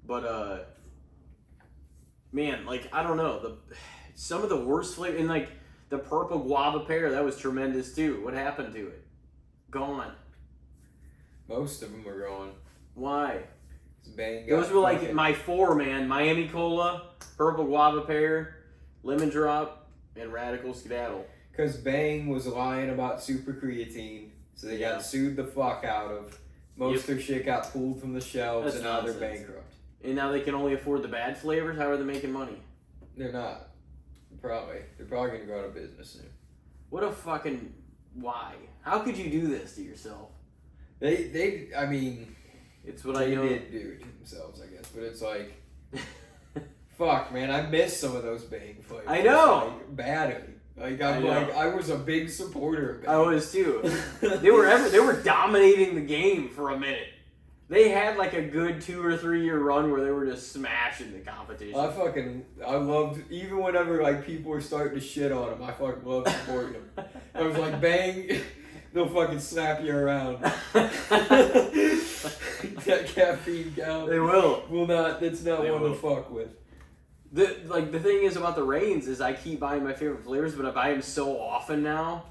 But man, like I don't know, some of the worst flavor and like the purple guava pear, that was tremendous too. What happened to it? Gone. Most of them are gone. Why? Bang, those were like my 4, man. Miami Cola, purple guava pear, lemon drop, and radical skedaddle. Because Bang was lying about super creatine, so they got sued the fuck out of. Most of their shit got pulled from the shelves, and now they're bankrupt. And now they can only afford the bad flavors? How are they making money? They're not. Probably. They're probably going to go out of business soon. What a fucking... Why? How could you do this to yourself? I mean... It's what I know. They did do it to themselves, I guess. But it's like... fuck, man. I miss some of those Bang flavors. I know! Like, badly. Like, I was a big supporter of Bang. I was too. They were dominating the game for a minute. They had like a good 2 or 3 year run where they were just smashing the competition. I loved, even whenever like people were starting to shit on them, I fucking loved supporting them. I was like, Bang, they'll fucking slap you around. That caffeine count. They will. That's not one to fuck with. The thing is about the Reigns is I keep buying my favorite flavors, but I buy them so often now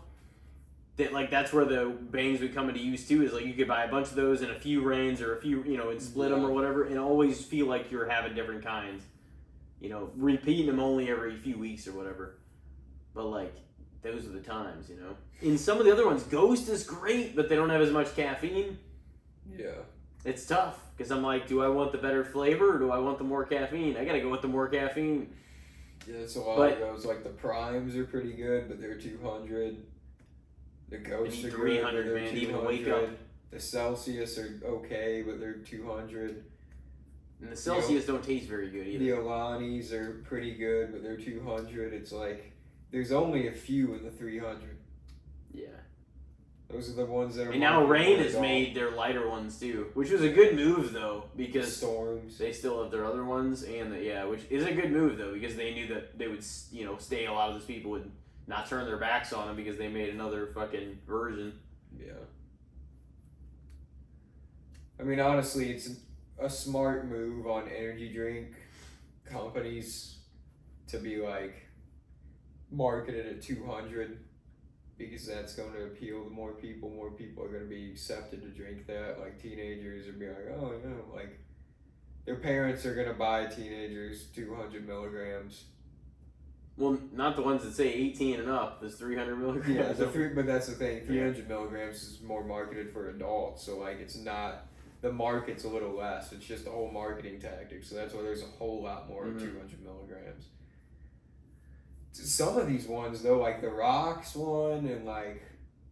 that like that's where the Bangs would come into use too. Is like you could buy a bunch of those and a few Reigns or a few and split them or whatever, and always feel like you're having different kinds. Repeating them only every few weeks or whatever. But like those are the times, In some of the other ones, Ghost is great, but they don't have as much caffeine. Yeah. It's tough because I'm like, do I want the better flavor or do I want the more caffeine? I gotta go with the more caffeine. Yeah, it's a lot of those. Like the Primes are pretty good, but they're 200. The Ghosts are 300, good, man. 200. Even wake up. The Celsius are okay, but they're 200. And the Celsius don't taste very good either. The Alanis are pretty good, but they're 200. It's like there's only a few in the 300. Yeah. Those are the ones that are. And now Reign has made their lighter ones too, which was a good move though because Storms. They still have their other ones, and which is a good move though because they knew that they would stay. A lot of those people would not turn their backs on them because they made another fucking version. Yeah. I mean, honestly, it's a smart move on energy drink companies to be like marketed at 200 because that's going to appeal to more people. More people are going to be accepted to drink that. Like teenagers are being like, oh no, like their parents are going to buy teenagers 200 milligrams. Well, not the ones that say 18 and up. There's 300 milligrams. Yeah, but that's the thing. 300 milligrams is more marketed for adults, so like it's not. The market's a little less. It's just a whole marketing tactic. So that's why there's a whole lot more 200 milligrams. Some of these ones though, like the Rocks one, and like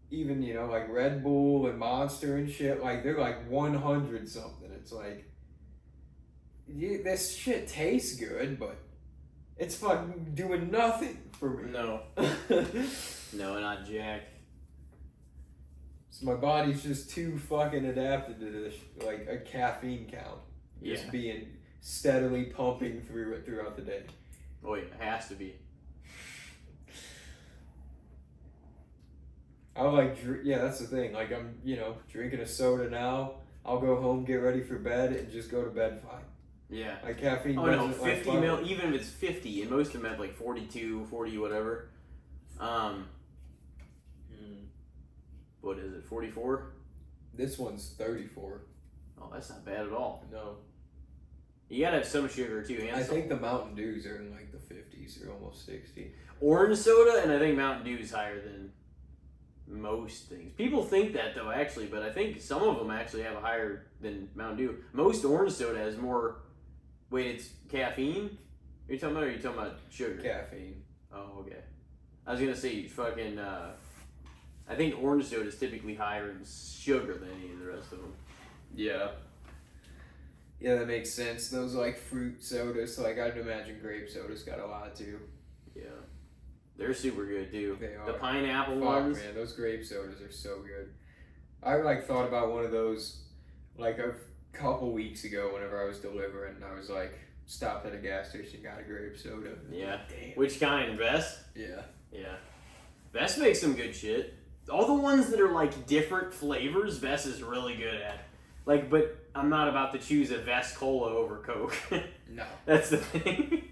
even like Red Bull and Monster and shit, like they're like 100 something. It's like this shit tastes good, but it's fucking doing nothing for me. No. No, not Jack. So my body's just too fucking adapted to this, like a caffeine count. Just being steadily pumping through it throughout the day. Oh yeah, it has to be. I like, yeah, that's the thing. Like I'm, drinking a soda now. I'll go home, get ready for bed, and just go to bed fine. Yeah. Like caffeine. Oh no, 50 mil. Even if it's 50, and most of them have like 42, 40, whatever. What is it? 44. This one's 34. Oh, that's not bad at all. No. You gotta have some sugar too. I think the Mountain Dews are in like the 50s or almost 60. Orange soda, and I think Mountain Dew is higher than most things. People think that though, actually, but I think some of them actually have a higher than Mountain Dew. Most orange soda has more. Wait, it's caffeine? Are you talking about, or are you talking about sugar? Caffeine. Oh, okay. I was gonna say fucking. I think orange soda is typically higher in sugar than any of the rest of them. Yeah. Yeah, that makes sense. Those like fruit sodas, like I'd imagine grape soda's got a lot too. Yeah. They're super good too. They are. The pineapple Fuck, ones. man, those grape sodas are so good. I like thought about one of those like a couple weeks ago whenever I was delivering. I was like stopped at a gas station, got a grape soda. Yeah. Damn. Which kind? Best? Yeah. Yeah. Best makes some good shit. All the ones that are like different flavors, Vess is really good at. Like, but I'm not about to choose a Vess Cola over Coke. No. That's the thing.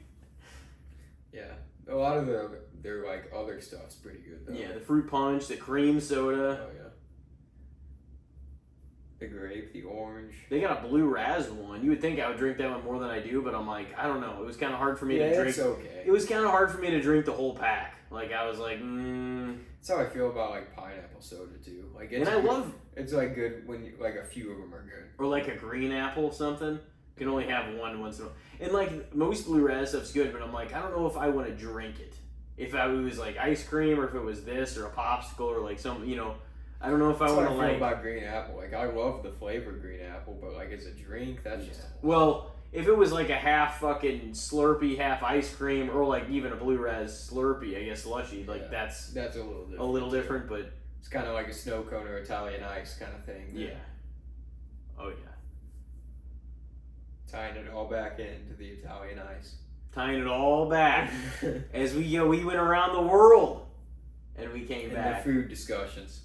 Yeah. A lot of their like other stuff's pretty good though. Yeah, the fruit punch, the cream soda. Oh yeah. The grape, the orange. They got a blue raz one. You would think I would drink that one more than I do, but I'm like, I don't know. It was kind of hard for me to drink. It's okay. It was kind of hard for me to drink the whole pack. Like I was like, That's how I feel about like pineapple soda too. Like it's and I love. It's like good when you, like a few of them are good. Or like a green apple something. You can only have one once in a while. And like most blue raz stuff's good, but I'm like, I don't know if I want to drink it. If it was like ice cream, or if it was this, or a popsicle, or like some, I don't know if I want to like. About green apple. Like I love the flavor of green apple, but like as a drink, that's just. Well, if it was like a half fucking Slurpee, half ice cream, or like even a blue raz Slurpee, I guess slushy, like that's a little different. A little different, but it's kind of like a snow cone or Italian ice kind of thing. Yeah. Oh yeah. Tying it all back into the Italian ice. Tying it all back as we went around the world, and we came back. The food discussions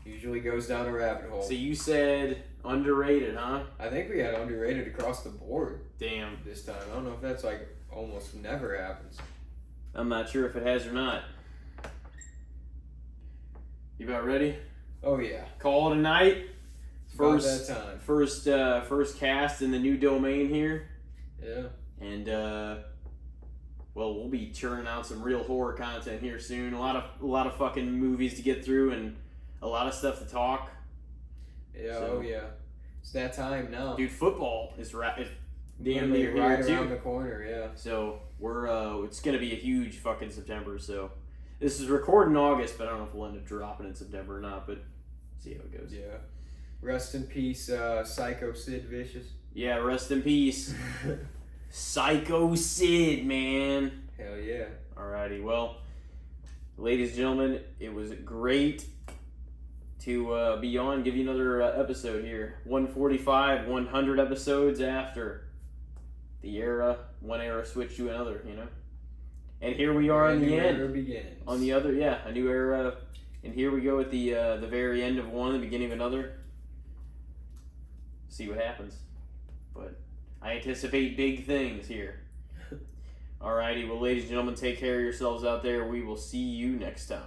usually goes down a rabbit hole. So you said underrated, huh? I think we had underrated across the board. Damn. This time, I don't know if that's like almost never happens. I'm not sure if it has or not. You about ready? Oh yeah. Call it a night. First that time. First cast in the new domain here. Yeah. And we'll be churning out some real horror content here soon. A lot of fucking movies to get through and a lot of stuff to talk. Yeah. So, oh yeah. It's that time now. Dude, football is damn near near right here around too. the corner. Yeah. So we're it's gonna be a huge fucking September. So this is recorded in August, but I don't know if we'll end up dropping in September or not. But see how it goes. Yeah. Rest in peace, Psycho Sid Vicious. Yeah, rest in peace. Psycho Sid, man. Hell yeah. Alrighty, well, ladies and gentlemen, it was great to be on, give you another episode here. 145, 100 episodes after one era switched to another, And here we are in the end. Begins. On the other, a new era. And here we go at the very end of one, the beginning of another. See what happens. But I anticipate big things here. Alrighty, well, ladies and gentlemen, take care of yourselves out there. We will see you next time.